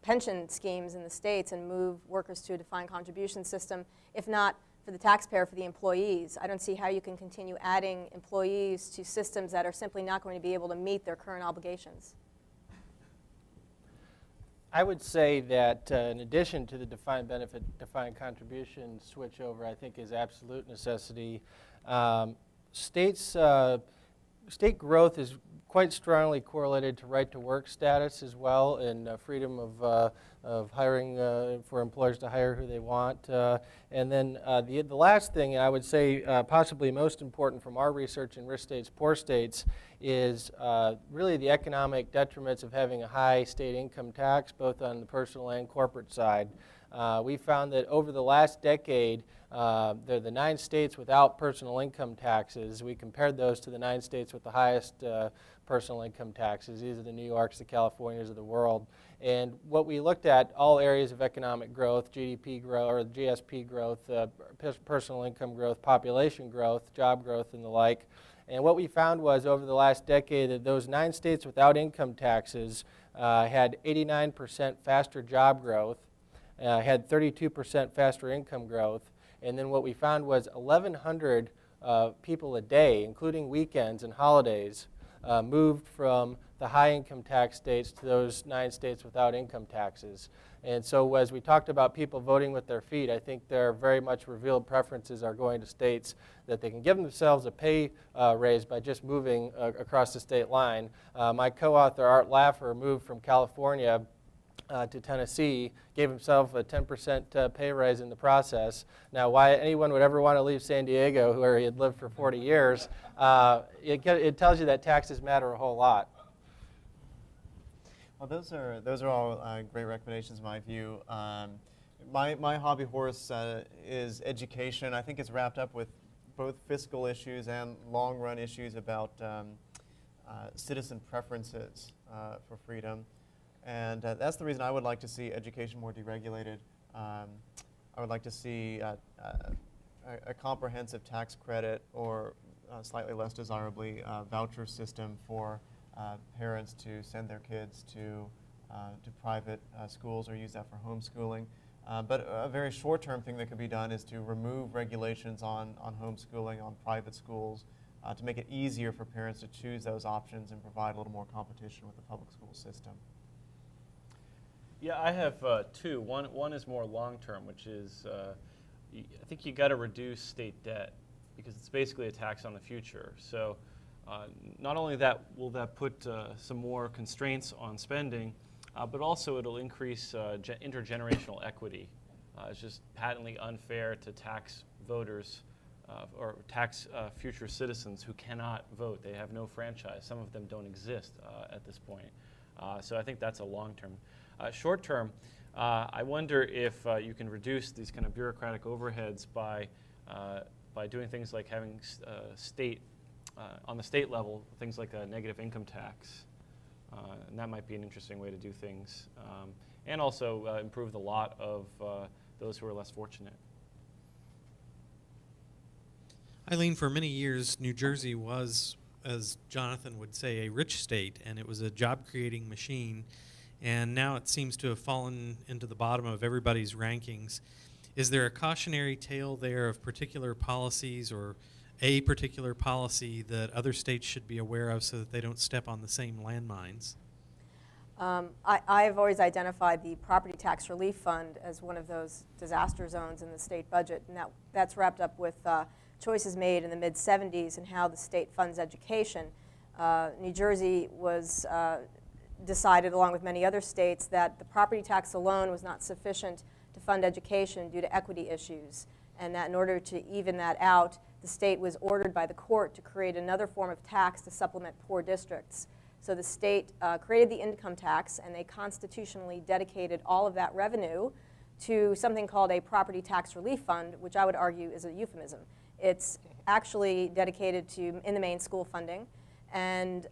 pension schemes in the states and move workers to a defined contribution system, if not for the taxpayer, for the employees. I don't see how you can continue adding employees to systems that are simply not going to be able to meet their current obligations. I would say that in addition to the defined benefit, defined contribution switchover, I think is absolute necessity. State growth is quite strongly correlated to right-to-work status as well, and freedom of hiring for employers to hire who they want. And then the last thing I would say, possibly most important from our research in rich states, poor states, is really the economic detriments of having a high state income tax, both on the personal and corporate side. We found that over the last decade, the 9 states without personal income taxes, we compared those to the 9 states with the highest personal income taxes. These are the New Yorks, the Californias of the world. And what we looked at, all areas of economic growth, GDP growth, or GSP growth, personal income growth, population growth, job growth, and the like. And what we found was over the last decade that those 9 states without income taxes had 89% faster job growth, had 32% faster income growth, and then what we found was 1,100 people a day, including weekends and holidays, moved from the high income tax states to those 9 states without income taxes. And so as we talked about people voting with their feet, I think their very much revealed preferences are going to states that they can give themselves a pay raise by just moving across the state line. My co-author, Art Laffer, moved from California to Tennessee, gave himself a 10% pay raise in the process. Now, why anyone would ever want to leave San Diego, where he had lived for 40 years, it tells you that taxes matter a whole lot. Well, those are all great recommendations in my view. My hobby horse is education. I think it's wrapped up with both fiscal issues and long-run issues about citizen preferences for freedom. And that's the reason I would like to see education more deregulated. I would like to see a comprehensive tax credit, or slightly less desirably, voucher system for parents to send their kids to private schools or use that for homeschooling. But a very short-term thing that could be done is to remove regulations on homeschooling, on private schools, to make it easier for parents to choose those options and provide a little more competition with the public school system. Yeah, I have 2. One is more long-term, which is I think you got to reduce state debt because it's basically a tax on the future. So not only that will that put some more constraints on spending, but also it'll increase intergenerational equity. It's just patently unfair to tax voters or tax future citizens who cannot vote. They have no franchise. Some of them don't exist at this point. So I think that's a long-term. Short term, I wonder if you can reduce these kind of bureaucratic overheads by doing things like having on the state level, things like a negative income tax. And that might be an interesting way to do things. And also improve the lot of those who are less fortunate. Eileen, for many years, New Jersey was as Jonathan would say, a rich state, and it was a job-creating machine, and now it seems to have fallen into the bottom of everybody's rankings. Is there a cautionary tale there of particular policies or a particular policy that other states should be aware of so that they don't step on the same landmines? I've always identified the property tax relief fund as one of those disaster zones in the state budget, and that's wrapped up with choices made in the mid-'70s and how the state funds education. New Jersey was decided, along with many other states, that the property tax alone was not sufficient to fund education due to equity issues, and that in order to even that out, the state was ordered by the court to create another form of tax to supplement poor districts. So the state created the income tax, and they constitutionally dedicated all of that revenue to something called a property tax relief fund, which I would argue is a euphemism. It's actually dedicated to in-the-main school funding, and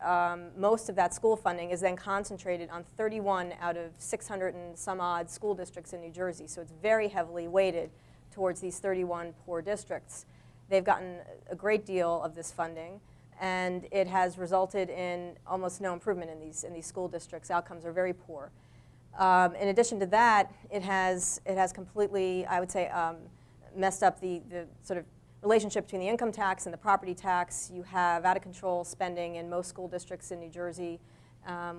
most of that school funding is then concentrated on 31 out of 600 and some odd school districts in New Jersey. So it's very heavily weighted towards these 31 poor districts. They've gotten a great deal of this funding, and it has resulted in almost no improvement in these school districts. Outcomes are very poor. In addition to that, it has completely, I would say, messed up the sort of relationship between the income tax and the property tax. You have out-of-control spending in most school districts in New Jersey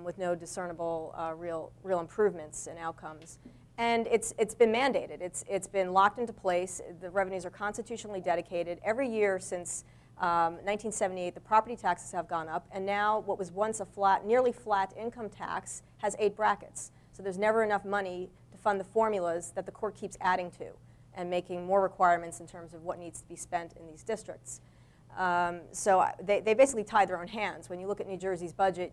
with no discernible real improvements in outcomes. And it's been mandated. It's been locked into place. The revenues are constitutionally dedicated. Every year since 1978, the property taxes have gone up, and now what was once a nearly flat income tax has 8 brackets. So there's never enough money to fund the formulas that the court keeps adding to and making more requirements in terms of what needs to be spent in these districts. So they basically tied their own hands. When you look at New Jersey's budget,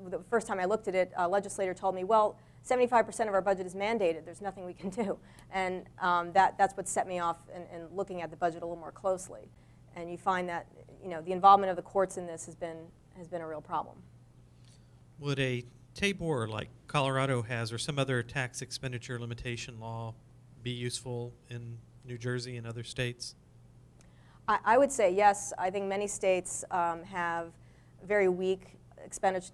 the first time I looked at it, a legislator told me, well, 75% of our budget is mandated. There's nothing we can do. And that's what set me off in looking at the budget a little more closely. And you find that the involvement of the courts in this has been a real problem. Would a TABOR like Colorado has or some other tax expenditure limitation law be useful in New Jersey and other states? I would say yes. I think many states have very weak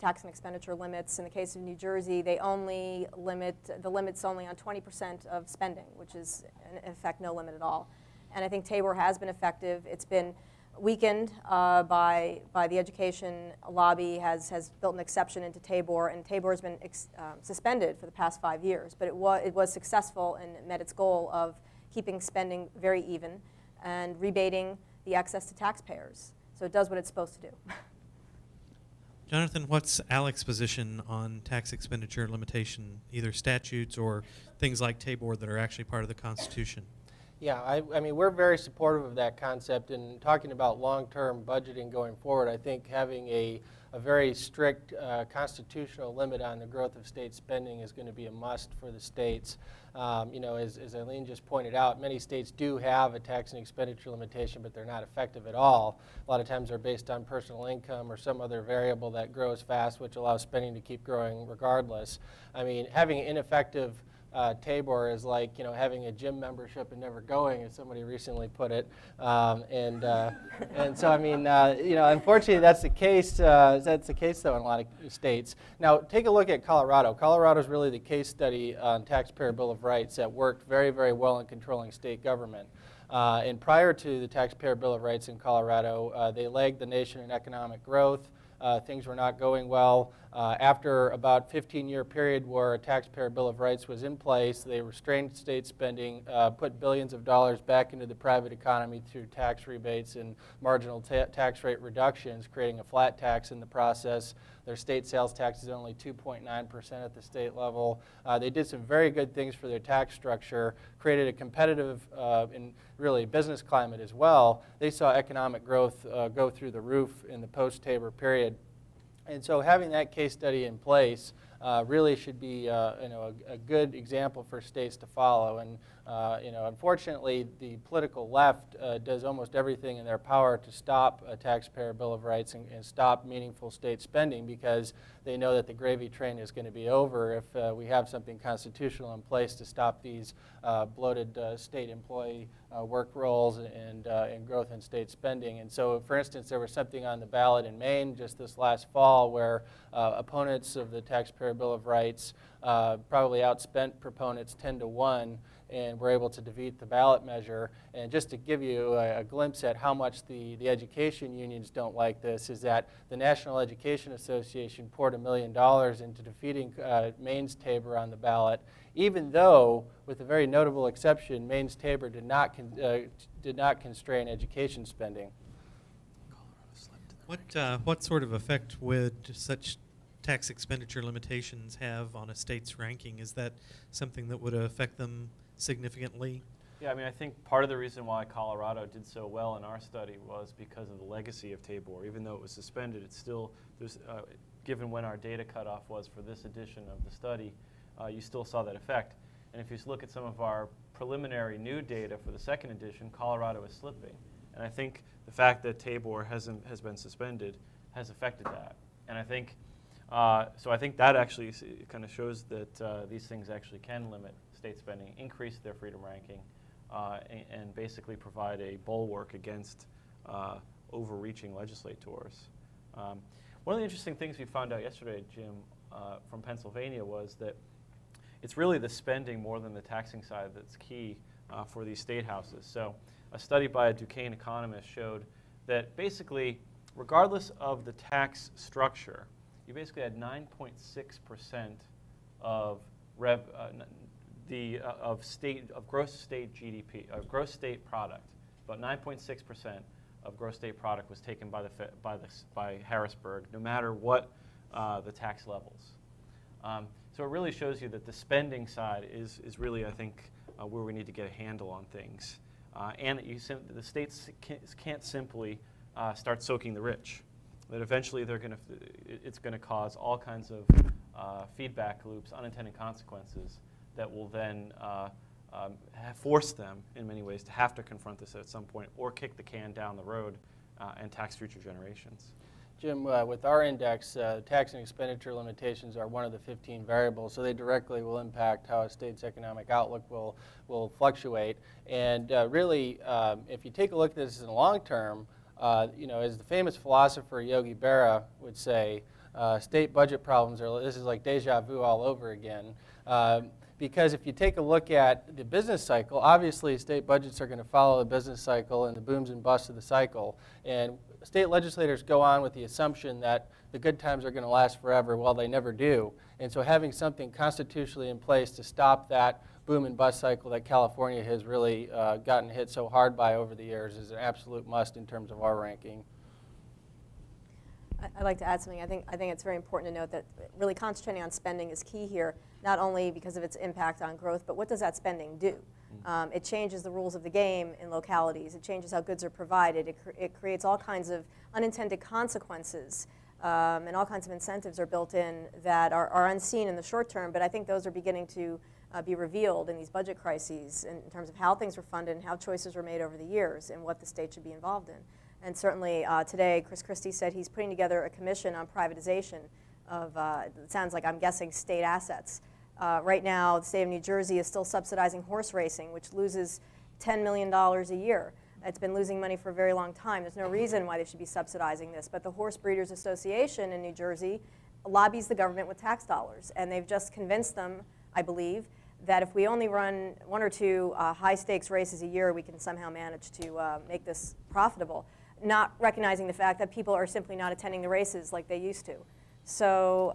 tax and expenditure limits. In the case of New Jersey, they only limit the limits only on 20% of spending, which is in effect no limit at all. And I think TABOR has been effective. It's been weakened by the education lobby, has built an exception into TABOR, and TABOR has been suspended for the past 5 years. But it was successful and met its goal of keeping spending very even and rebating the excess to taxpayers. So it does what it's supposed to do. Jonathan, what's Alex's position on tax expenditure limitation, either statutes or things like TABOR that are actually part of the Constitution? Yeah, I mean, we're very supportive of that concept, and talking about long-term budgeting going forward, I think having a very strict constitutional limit on the growth of state spending is going to be a must for the states. As Eileen just pointed out, many states do have a tax and expenditure limitation, but they're not effective at all. A lot of times they're based on personal income or some other variable that grows fast, which allows spending to keep growing regardless. I mean, having an ineffective TABOR is like having a gym membership and never going, as somebody recently put it, and so I mean unfortunately that's the case. That's the case though in a lot of states. Now take a look at Colorado. Colorado is really the case study on Taxpayer Bill of Rights that worked very, very well in controlling state government. And prior to the Taxpayer Bill of Rights in Colorado, they lagged the nation in economic growth. Things were not going well. After about 15-year period where a Taxpayer Bill of Rights was in place, they restrained state spending, put billions of dollars back into the private economy through tax rebates and marginal tax rate reductions, creating a flat tax in the process. Their state sales tax is only 2.9% at the state level. They did some very good things for their tax structure, created a competitive and really business climate as well. They saw economic growth go through the roof in the post-TABOR period. And so having that case study in place really should be a good example for states to follow. And Unfortunately, the political left does almost everything in their power to stop a taxpayer Bill of Rights and stop meaningful state spending, because they know that the gravy train is going to be over if we have something constitutional in place to stop these bloated state employee work rolls and growth in state spending. And so, for instance, there was something on the ballot in Maine just this last fall where opponents of the taxpayer Bill of Rights probably outspent proponents 10-1, and were able to defeat the ballot measure. And just to give you a glimpse at how much the education unions don't like this, is that the National Education Association poured $1 million into defeating Maine's Tabor on the ballot, even though, with a very notable exception, Maine's Tabor did not constrain education spending. What sort of effect would such tax expenditure limitations have on a state's ranking? Is that something that would affect them significantly? Yeah, I mean, I think part of the reason why Colorado did so well in our study was because of the legacy of Tabor. Even though it was suspended, it's still, given when our data cutoff was for this edition of the study, you still saw that effect. And if you look at some of our preliminary new data for the second edition, Colorado is slipping. And I think the fact that Tabor has been suspended has affected that. And I think, so I think that actually kind of shows that these things actually can limit state spending, increase their freedom ranking, and basically provide a bulwark against overreaching legislators. One of the interesting things we found out yesterday, Jim, from Pennsylvania was that it's really the spending more than the taxing side that's key for these state houses. So a study by a Duquesne economist showed that basically, regardless of the tax structure, you basically had 9.6% of gross state GDP, gross state product. About 9.6% of gross state product was taken by Harrisburg, no matter what the tax levels. So it really shows you that the spending side is really, I think, where we need to get a handle on things, and that the states can't simply start soaking the rich. That eventually it's going to cause all kinds of feedback loops, unintended consequences that will then force them, in many ways, to have to confront this at some point or kick the can down the road and tax future generations. Jim, with our index, tax and expenditure limitations are one of the 15 variables, so they directly will impact how a state's economic outlook will fluctuate. And really, if you take a look at this in the long term, as the famous philosopher Yogi Berra would say, state budget problems this is like deja vu all over again. Because if you take a look at the business cycle, obviously state budgets are going to follow the business cycle and the booms and busts of the cycle. And state legislators go on with the assumption that the good times are going to last forever. Well, they never do. And so having something constitutionally in place to stop that boom and bust cycle that California has really gotten hit so hard by over the years is an absolute must in terms of our ranking. I'd like to add something. I think it's very important to note that really concentrating on spending is key here, not only because of its impact on growth, but what does that spending do? It changes the rules of the game in localities. It changes how goods are provided. It creates all kinds of unintended consequences, and all kinds of incentives are built in that are unseen in the short term, but I think those are beginning to be revealed in these budget crises in terms of how things were funded and how choices were made over the years and what the state should be involved in. And certainly today, Chris Christie said he's putting together a commission on privatization of, it sounds like, I'm guessing, state assets. Right now, the state of New Jersey is still subsidizing horse racing, which loses $10 million a year. It's been losing money for a very long time. There's no reason why they should be subsidizing this. But the Horse Breeders Association in New Jersey lobbies the government with tax dollars. And they've just convinced them, I believe, that if we only run 1 or 2 high-stakes races a year, we can somehow manage to make this profitable, not recognizing the fact that people are simply not attending the races like they used to. So,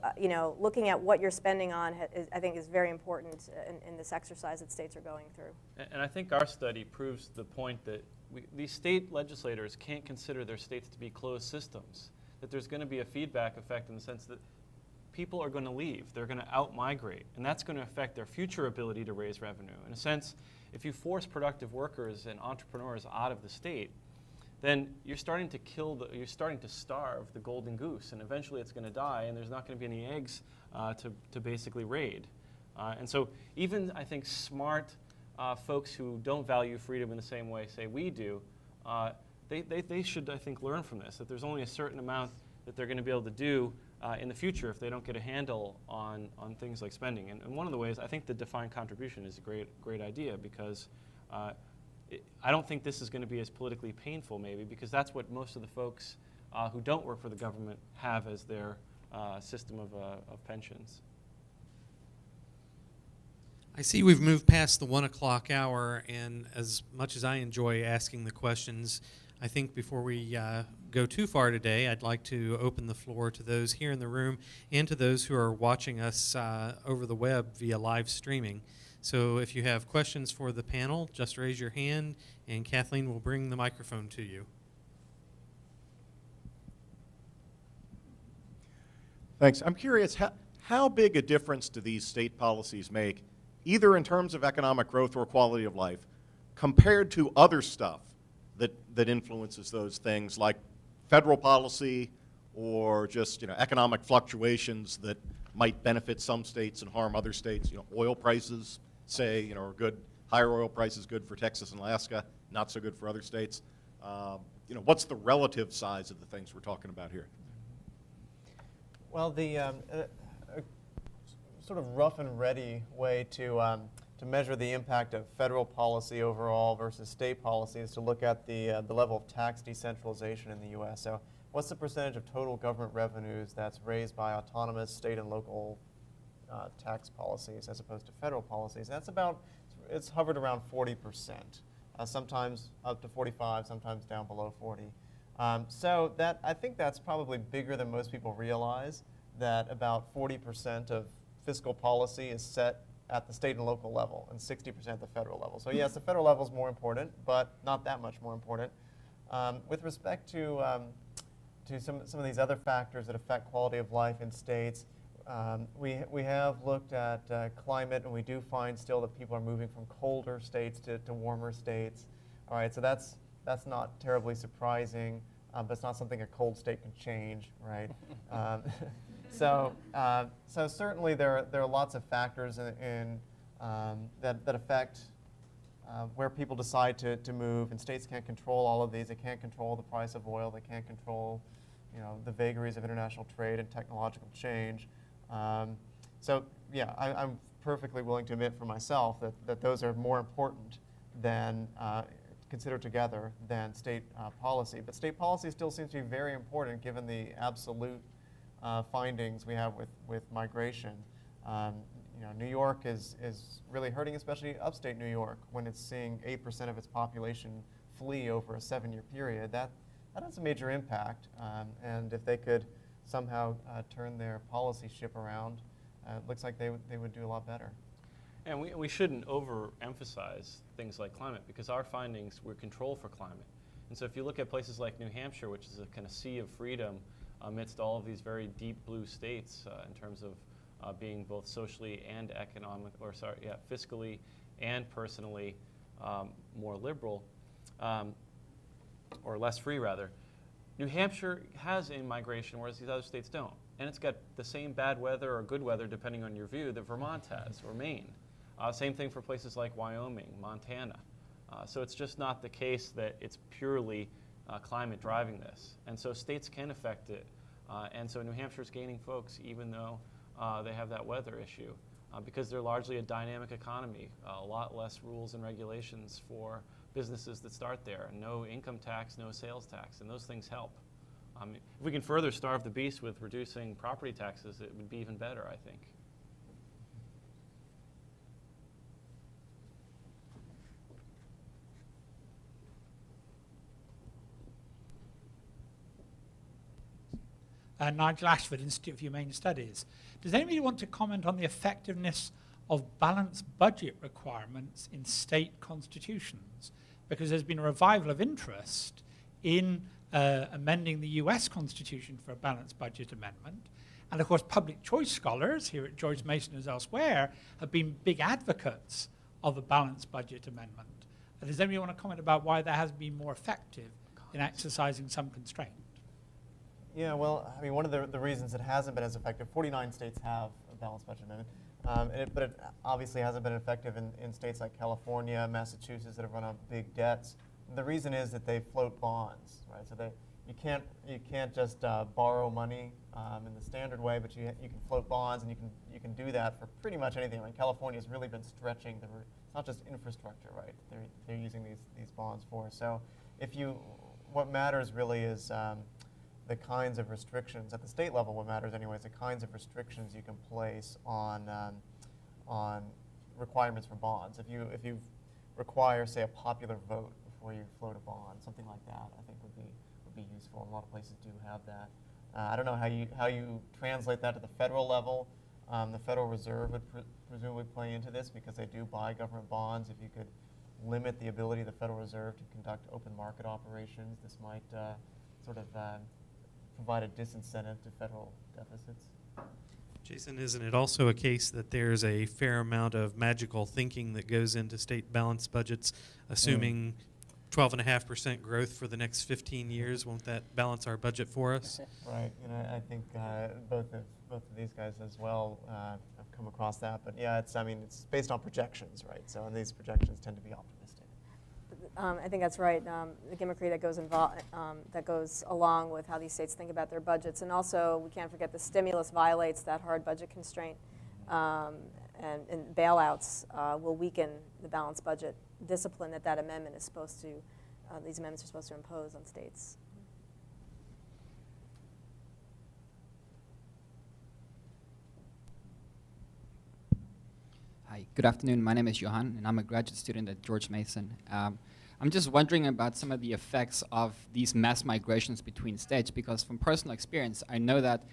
looking at what you're spending on, I think, is very important in this exercise that states are going through. And I think our study proves the point that these state legislators can't consider their states to be closed systems, that there's going to be a feedback effect in the sense that people are going to leave. They're going to out-migrate, and that's going to affect their future ability to raise revenue. In a sense, if you force productive workers and entrepreneurs out of the state, then you're starting to starve the golden goose, and eventually it's going to die, and there's not going to be any eggs to basically raid. And so even, I think, smart folks who don't value freedom in the same way, say, we do, they should, I think, learn from this, that there's only a certain amount that they're going to be able to do in the future if they don't get a handle on things like spending. And one of the ways, I think the defined contribution is a great idea, because I don't think this is going to be as politically painful, maybe, because that's what most of the folks who don't work for the government have as their system of pensions. I see we've moved past the 1 o'clock hour, and as much as I enjoy asking the questions, I think before we go too far today, I'd like to open the floor to those here in the room and to those who are watching us over the web via live streaming. So if you have questions for the panel, just raise your hand, and Kathleen will bring the microphone to you. Thanks. I'm curious, how big a difference do these state policies make, either in terms of economic growth or quality of life, compared to other stuff that influences those things, like federal policy or just economic fluctuations that might benefit some states and harm other states? Oil prices, say, are good. Higher oil prices good for Texas and Alaska, not so good for other states. What's the relative size of the things we're talking about here? Well, the sort of rough and ready way to measure the impact of federal policy overall versus state policy is to look at the level of tax decentralization in the U.S. So what's the percentage of total government revenues that's raised by autonomous state and local tax policies as opposed to federal policies? And it's hovered around 40%, sometimes up to 45, sometimes down below 40. So I think that's probably bigger than most people realize, that about 40% of fiscal policy is set at the state and local level and 60% at the federal level. So yes, the federal level is more important, but not that much more important. With respect to some of these other factors that affect quality of life in states, we have looked at climate, and we do find still that people are moving from colder states to warmer states. All right, so that's not terribly surprising, but it's not something a cold state can change, right? So certainly there are lots of factors that affect where people decide to move, and states can't control all of these. They can't control the price of oil. They can't control the vagaries of international trade and technological change. So yeah, I'm perfectly willing to admit for myself that those are more important than considered together than state policy. But state policy still seems to be very important given the absolute findings we have with migration. New York is really hurting, especially upstate New York, when it's seeing 8% of its population flee over a 7-year period. That has a major impact, and if they could somehow turn their policy ship around, it looks like they would do a lot better. And we shouldn't overemphasize things like climate, because our findings were control for climate. And so if you look at places like New Hampshire, which is a kind of sea of freedom amidst all of these very deep blue states in terms of being both socially and fiscally and personally more liberal, or less free rather, New Hampshire has a migration, whereas these other states don't. And it's got the same bad weather or good weather, depending on your view, that Vermont has, or Maine. Same thing for places like Wyoming, Montana. So it's just not the case that it's purely climate driving this. And so states can affect it. And so New Hampshire's gaining folks, even though they have that weather issue, because they're largely a dynamic economy, a lot less rules and regulations for businesses that start there. No income tax, no sales tax, and those things help. If we can further starve the beast with reducing property taxes, it would be even better, I think. Nigel Ashford, Institute of Humane Studies. Does anybody want to comment on the effectiveness of balanced budget requirements in state constitutions? Because there's been a revival of interest in amending the US Constitution for a balanced budget amendment. And of course, public choice scholars here at George Mason as elsewhere have been big advocates of a balanced budget amendment. Does anybody want to comment about why that has been more effective in exercising some constraint? Yeah, well, I mean, one of the reasons it hasn't been as effective, 49 states have a balanced budget amendment. But it obviously hasn't been effective in states like California, Massachusetts that have run up big debts. The reason is that they float bonds, right? So you can't just borrow money in the standard way, but you can float bonds, and you can do that for pretty much anything. I mean, California's really been stretching it's not just infrastructure, right? They're using these bonds for. So what matters really is the kinds of restrictions at the state level. What matters anyway is the kinds of restrictions you can place on requirements for bonds. If you require, say, a popular vote before you float a bond, something like that, I think would be useful. And a lot of places do have that. I don't know how you translate that to the federal level. The Federal Reserve would presumably play into this because they do buy government bonds. If you could limit the ability of the Federal Reserve to conduct open market operations, this might sort of provide a disincentive to federal deficits. Jason, isn't it also a case that there's a fair amount of magical thinking that goes into state balanced budgets, assuming 12.5% growth for the next 15 years? Won't that balance our budget for us? Right, and I think both of these guys as well have come across that. But yeah, it's based on projections, right? So and these projections tend to be optimistic. I think that's right. The gimmickry that goes along with how these states think about their budgets, and also we can't forget the stimulus violates that hard budget constraint, and bailouts will weaken the balanced budget discipline that amendment is supposed to. These amendments are supposed to impose on states. Hi, good afternoon. My name is Johan, and I'm a graduate student at George Mason. I'm just wondering about some of the effects of these mass migrations between states, because from personal experience, I know that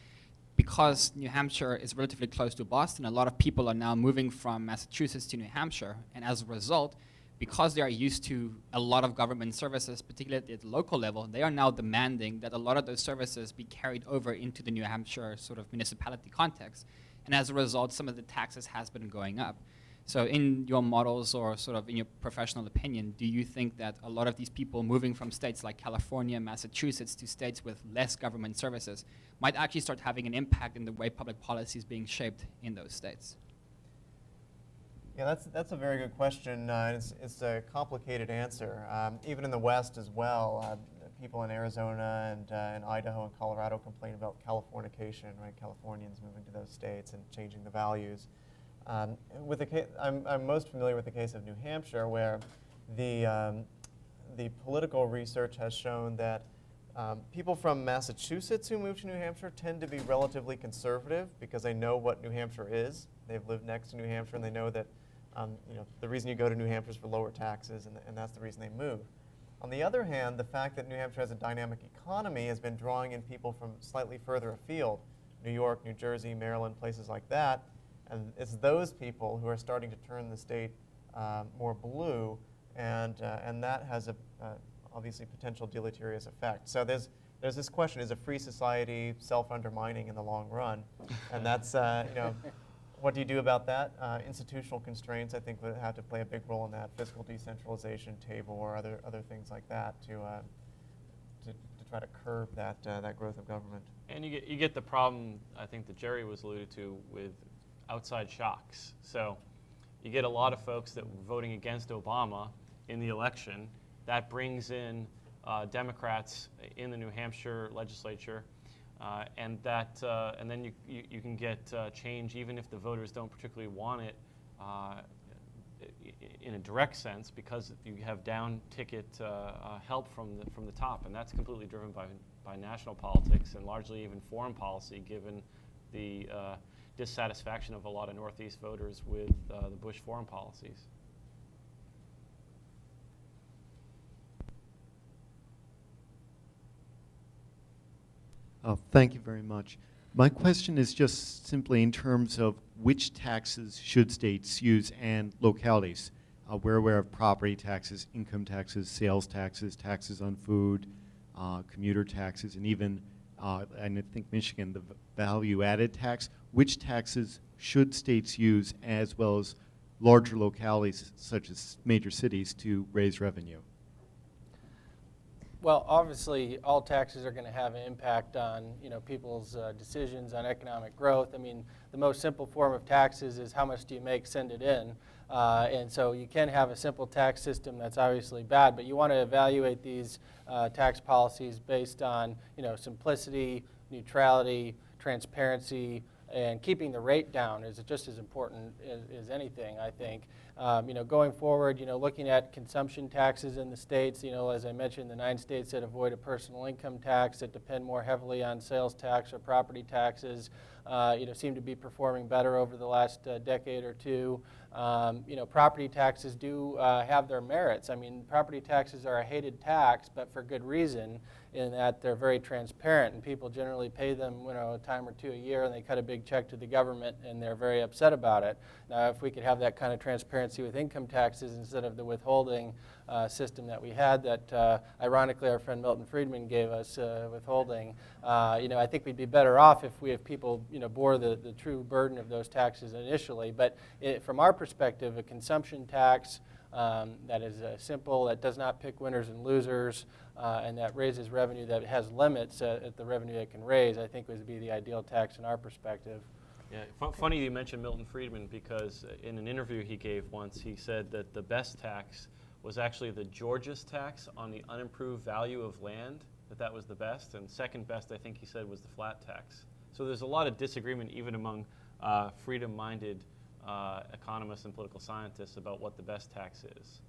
because New Hampshire is relatively close to Boston, a lot of people are now moving from Massachusetts to New Hampshire, and as a result, because they are used to a lot of government services, particularly at the local level, they are now demanding that a lot of those services be carried over into the New Hampshire sort of municipality context. And as a result, some of the taxes has been going up. So in your models or sort of in your professional opinion, do you think that a lot of these people moving from states like California, Massachusetts to states with less government services might actually start having an impact in the way public policy is being shaped in those states? Yeah, that's a very good question. It's a complicated answer. Even in the West as well, people in Arizona and Idaho and Colorado complain about Californication, right? Californians moving to those states and changing the values. I'm most familiar with the case of New Hampshire, where the political research has shown that people from Massachusetts who move to New Hampshire tend to be relatively conservative because they know what New Hampshire is. They've lived next to New Hampshire, and they know that the reason you go to New Hampshire is for lower taxes, and that's the reason they move. On the other hand, the fact that New Hampshire has a dynamic economy has been drawing in people from slightly further afield, New York, New Jersey, Maryland, places like that. And it's those people who are starting to turn the state more blue, and that has a obviously potential deleterious effect. So there's this question: is a free society self-undermining in the long run? And that's what do you do about that? Institutional constraints, I think, would have to play a big role in that. Fiscal decentralization table or other things like that to try to curb that growth of government. And you get the problem, I think, that Jerry was alluded to with outside shocks. So you get a lot of folks that were voting against Obama in the election. That brings in Democrats in the New Hampshire legislature, and then you can get change even if the voters don't particularly want it in a direct sense, because you have down ticket help from the top, and that's completely driven by national politics and largely even foreign policy, given the dissatisfaction of a lot of Northeast voters with the Bush foreign policies. Thank you very much. My question is just simply in terms of which taxes should states use and localities. We're aware of property taxes, income taxes, sales taxes, taxes on food, commuter taxes, and even, and I think Michigan, the value-added tax. Which taxes should states use, as well as larger localities such as major cities, to raise revenue? Well, obviously, all taxes are going to have an impact on, people's decisions on economic growth. I mean, the most simple form of taxes is how much do you make, send it in. And so you can have a simple tax system that's obviously bad, but you want to evaluate these tax policies based on, simplicity, neutrality, transparency, and keeping the rate down is just as important as anything, I think. Going forward, looking at consumption taxes in the states, as I mentioned, the 9 states that avoid a personal income tax, that depend more heavily on sales tax or property taxes, seem to be performing better over the last decade or two. Property taxes do have their merits. I mean, property taxes are a hated tax, but for good reason, in that they're very transparent, and people generally pay them, a time or two a year, and they cut a big check to the government, and they're very upset about it. Now, if we could have that kind of transparency with income taxes instead of the withholding system that we had, that ironically our friend Milton Friedman gave us, withholding, I think we'd be better off if people, bore the true burden of those taxes initially. But from our perspective, a consumption tax that is simple, that does not pick winners and losers, and that raises revenue, that has limits at the revenue it can raise, I think would be the ideal tax in our perspective. Yeah, funny you mentioned Milton Friedman, because in an interview he gave once, he said that the best tax was actually the Georges tax on the unimproved value of land, that was the best, and second best, I think he said, was the flat tax. So there's a lot of disagreement even among freedom-minded economists and political scientists about what the best tax is.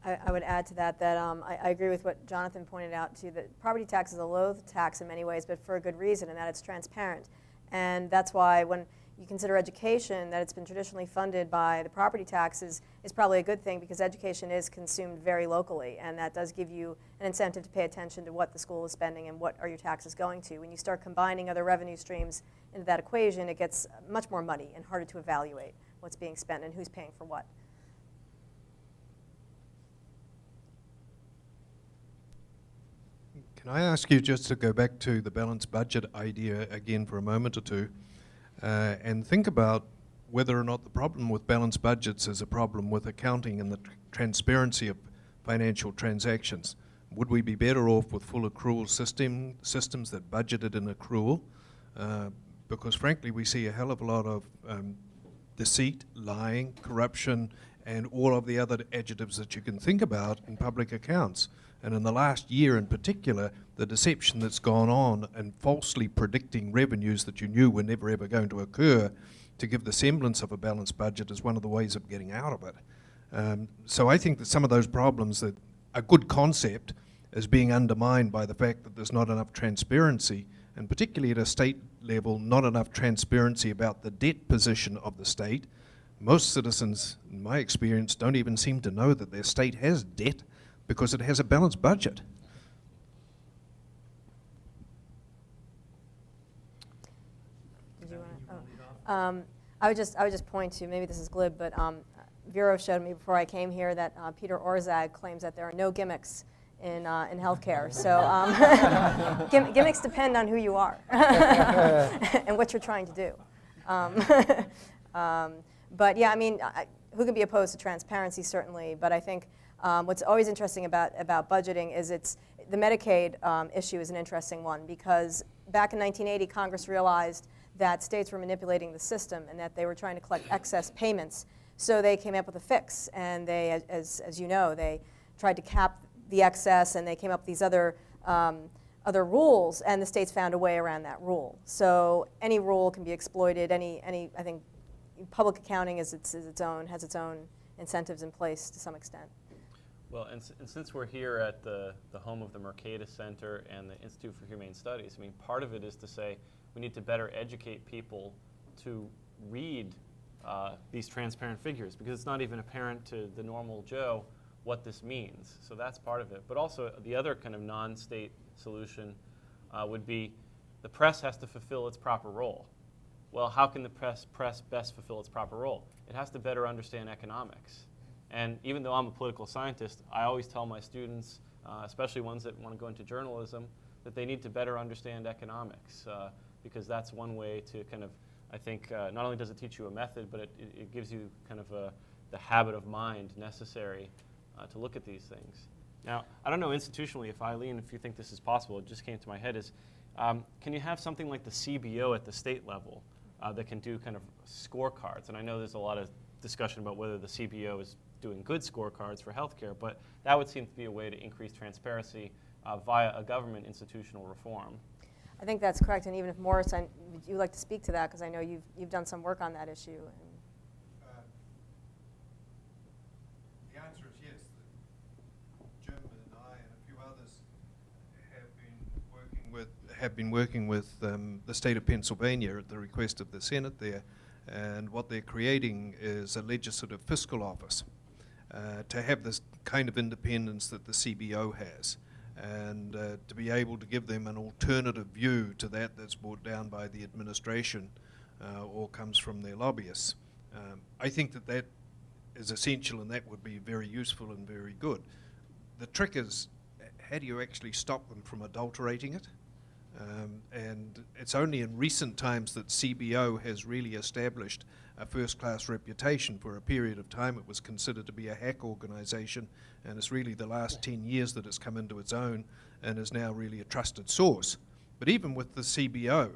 I would add to that I agree with what Jonathan pointed out too, that property tax is a low tax in many ways, but for a good reason, and that it's transparent. And that's why when you consider education, that it's been traditionally funded by the property taxes is probably a good thing, because education is consumed very locally, and that does give you an incentive to pay attention to what the school is spending and what are your taxes going to. When you start combining other revenue streams into that equation, it gets much more muddy and harder to evaluate what's being spent and who's paying for what. Can I ask you just to go back to the balanced budget idea again for a moment or two, and think about whether or not the problem with balanced budgets is a problem with accounting and the transparency of financial transactions. Would we be better off with full accrual systems that budgeted in accrual? Because frankly, we see a hell of a lot of deceit, lying, corruption, and all of the other adjectives that you can think about in public accounts. And in the last year in particular, the deception that's gone on and falsely predicting revenues that you knew were never ever going to occur to give the semblance of a balanced budget is one of the ways of getting out of it. So I think that some of those problems, that a good concept is being undermined by the fact that there's not enough transparency, and particularly at a state level, not enough transparency about the debt position of the state. Most citizens, in my experience, don't even seem to know that their state has debt because it has a balanced budget. Did you want to? I would just point to, maybe this is glib, but Vero showed me before I came here that Peter Orszag claims that there are no gimmicks in healthcare. So gimmicks depend on who you are and what you're trying to do. But yeah, I mean, who can be opposed to transparency, certainly, but I think what's always interesting about budgeting is the Medicaid issue is an interesting one, because back in 1980, Congress realized that states were manipulating the system and that they were trying to collect excess payments. So they came up with a fix, and they, as you know, they tried to cap the excess, and they came up with these other rules, and the states found a way around that rule. So any rule can be exploited. I think public accounting has its own incentives in place to some extent. Well, and since we're here at the home of the Mercatus Center and the Institute for Humane Studies, I mean, part of it is to say we need to better educate people to read these transparent figures, because it's not even apparent to the normal Joe what this means. So that's part of it. But also the other kind of non-state solution would be the press has to fulfill its proper role. Well, how can the press best fulfill its proper role? It has to better understand economics. And even though I'm a political scientist, I always tell my students, especially ones that want to go into journalism, that they need to better understand economics, because that's one way to kind of, I think, not only does it teach you a method, but it gives you kind of the habit of mind necessary to look at these things. Now, I don't know institutionally if Eileen, if you think this is possible, it just came to my head is, can you have something like the CBO at the state level that can do kind of scorecards? And I know there's a lot of discussion about whether the CBO is doing good scorecards for healthcare, but that would seem to be a way to increase transparency via a government institutional reform. I think that's correct, and even if Morris, would you like to speak to that? Because I know you've done some work on that issue. The answer is yes. Jim and I and a few others have been working with the state of Pennsylvania at the request of the Senate there, and what they're creating is a legislative fiscal office to have this kind of independence that the CBO has, and to be able to give them an alternative view to that's brought down by the administration or comes from their lobbyists. I think that is essential, and that would be very useful and very good. The trick is, how do you actually stop them from adulterating it? And it's only in recent times that CBO has really established a first-class reputation. For a period of time it was considered to be a hack organization, and it's really the last 10 years that it's come into its own and is now really a trusted source. But even with the CBO,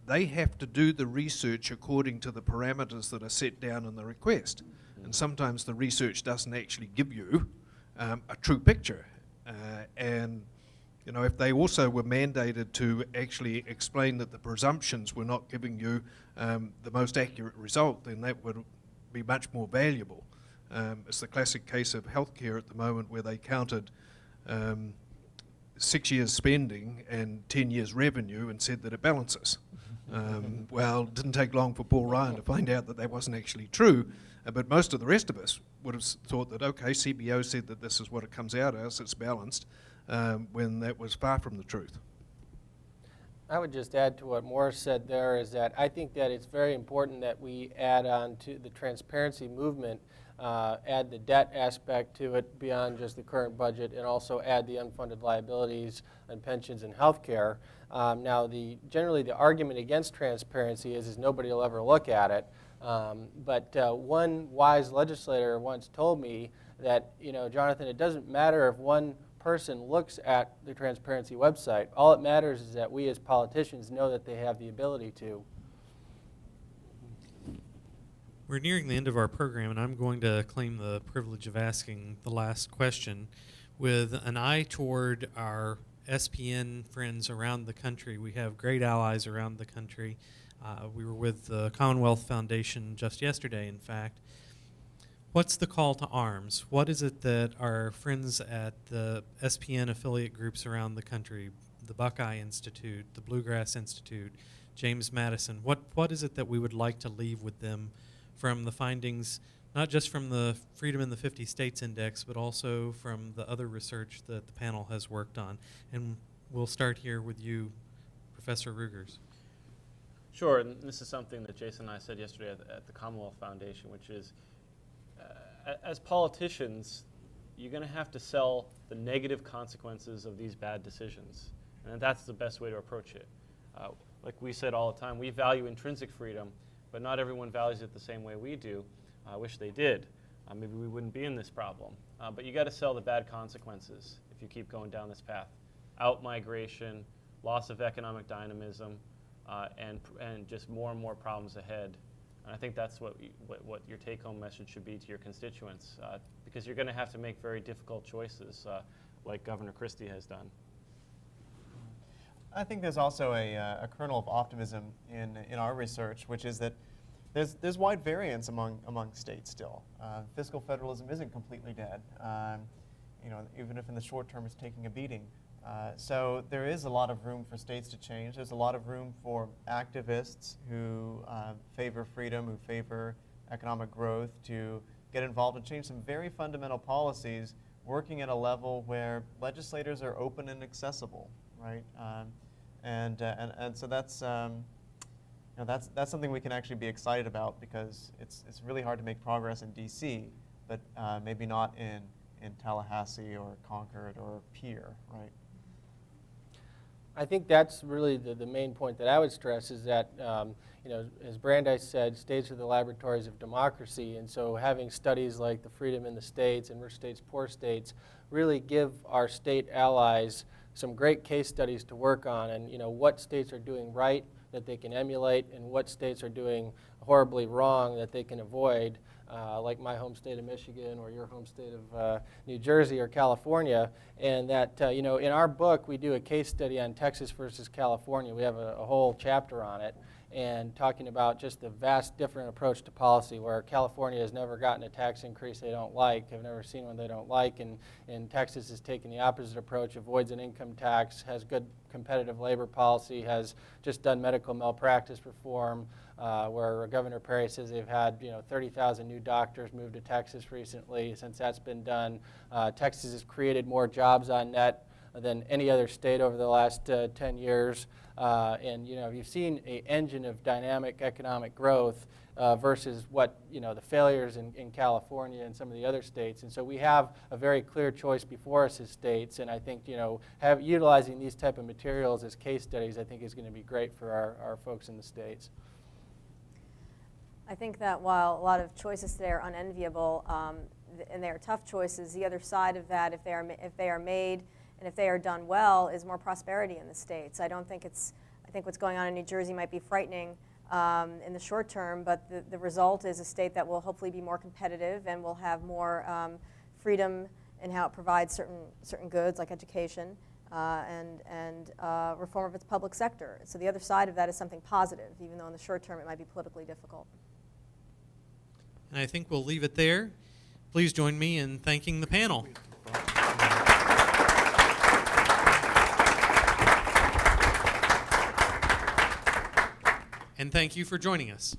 they have to do the research according to the parameters that are set down in the request. And sometimes the research doesn't actually give you a true picture. And you know, if they also were mandated to actually explain that the presumptions were not giving you the most accurate result, then that would be much more valuable. It's the classic case of healthcare at the moment, where they counted 6 years spending and 10 years revenue and said that it balances. Well, it didn't take long for Paul Ryan to find out that that wasn't actually true, but most of the rest of us would have thought that, okay, CBO said that this is what it comes out as, it's balanced, when that was far from the truth. I would just add to what Morris said there, is that I think that it's very important that we add on to the transparency movement, add the debt aspect to it beyond just the current budget, and also add the unfunded liabilities and pensions and health care. Now, generally the argument against transparency is nobody will ever look at it. But one wise legislator once told me that, you know, Jonathan, it doesn't matter if one person looks at the transparency website. All it matters is that we as politicians know that they have the ability to. We're nearing the end of our program, and I'm going to claim the privilege of asking the last question. With an eye toward our SPN friends around the country, we have great allies around the country. We were with the Commonwealth Foundation just yesterday, in fact. What's the call to arms? What is it that our friends at the SPN affiliate groups around the country, the Buckeye Institute, the Bluegrass Institute, James Madison, what is it that we would like to leave with them from the findings, not just from the Freedom in the 50 States Index, but also from the other research that the panel has worked on? And we'll start here with you, Professor Rugers. Sure, and this is something that Jason and I said yesterday at the Commonwealth Foundation, which is, as politicians, you're going to have to sell the negative consequences of these bad decisions. And that's the best way to approach it. Like we said all the time, we value intrinsic freedom, but not everyone values it the same way we do. I wish they did. Maybe we wouldn't be in this problem. But you got to sell the bad consequences if you keep going down this path. Out-migration, loss of economic dynamism, and just more and more problems ahead. And I think that's what your take-home message should be to your constituents, because you're going to have to make very difficult choices, like Governor Christie has done. I think there's also a kernel of optimism in our research, which is that there's wide variance among states still. Fiscal federalism isn't completely dead, you know, even if in the short term it's taking a beating. So there is a lot of room for states to change. There's a lot of room for activists who favor freedom, who favor economic growth, to get involved and change some very fundamental policies, working at a level where legislators are open and accessible, right? And so that's you know, that's something we can actually be excited about, because it's really hard to make progress in D.C., but maybe not in Tallahassee or Concord or Pierre, right? I think that's really the main point that I would stress is that, as Brandeis said, states are the laboratories of democracy, and so having studies like the Freedom in the States and Rich States, Poor States really give our state allies some great case studies to work on, and what states are doing right that they can emulate, and what states are doing horribly wrong that they can avoid, like my home state of Michigan or your home state of New Jersey or California. And that, in our book, we do a case study on Texas versus California. We have a whole chapter on it, and talking about just the vast different approach to policy, where California has never gotten a tax increase they don't like, have never seen one they don't like, and Texas has taken the opposite approach, avoids an income tax, has good competitive labor policy, has just done medical malpractice reform, where Governor Perry says they've had 30,000 new doctors move to Texas recently since that's been done. Texas has created more jobs on net than any other state over the last 10 years. And you've seen an engine of dynamic economic growth versus what the failures in California and some of the other states. And so we have a very clear choice before us as states. And I think utilizing these type of materials as case studies, I think is going to be great for our folks in the states. I think that while a lot of choices today are unenviable and they are tough choices, the other side of that, if they are made and if they are done well, is more prosperity in the states. I think what's going on in New Jersey might be frightening in the short term, but the result is a state that will hopefully be more competitive and will have more freedom in how it provides certain goods like education and reform of its public sector. So the other side of that is something positive, even though in the short term it might be politically difficult. And I think we'll leave it there. Please join me in thanking the panel. And thank you for joining us.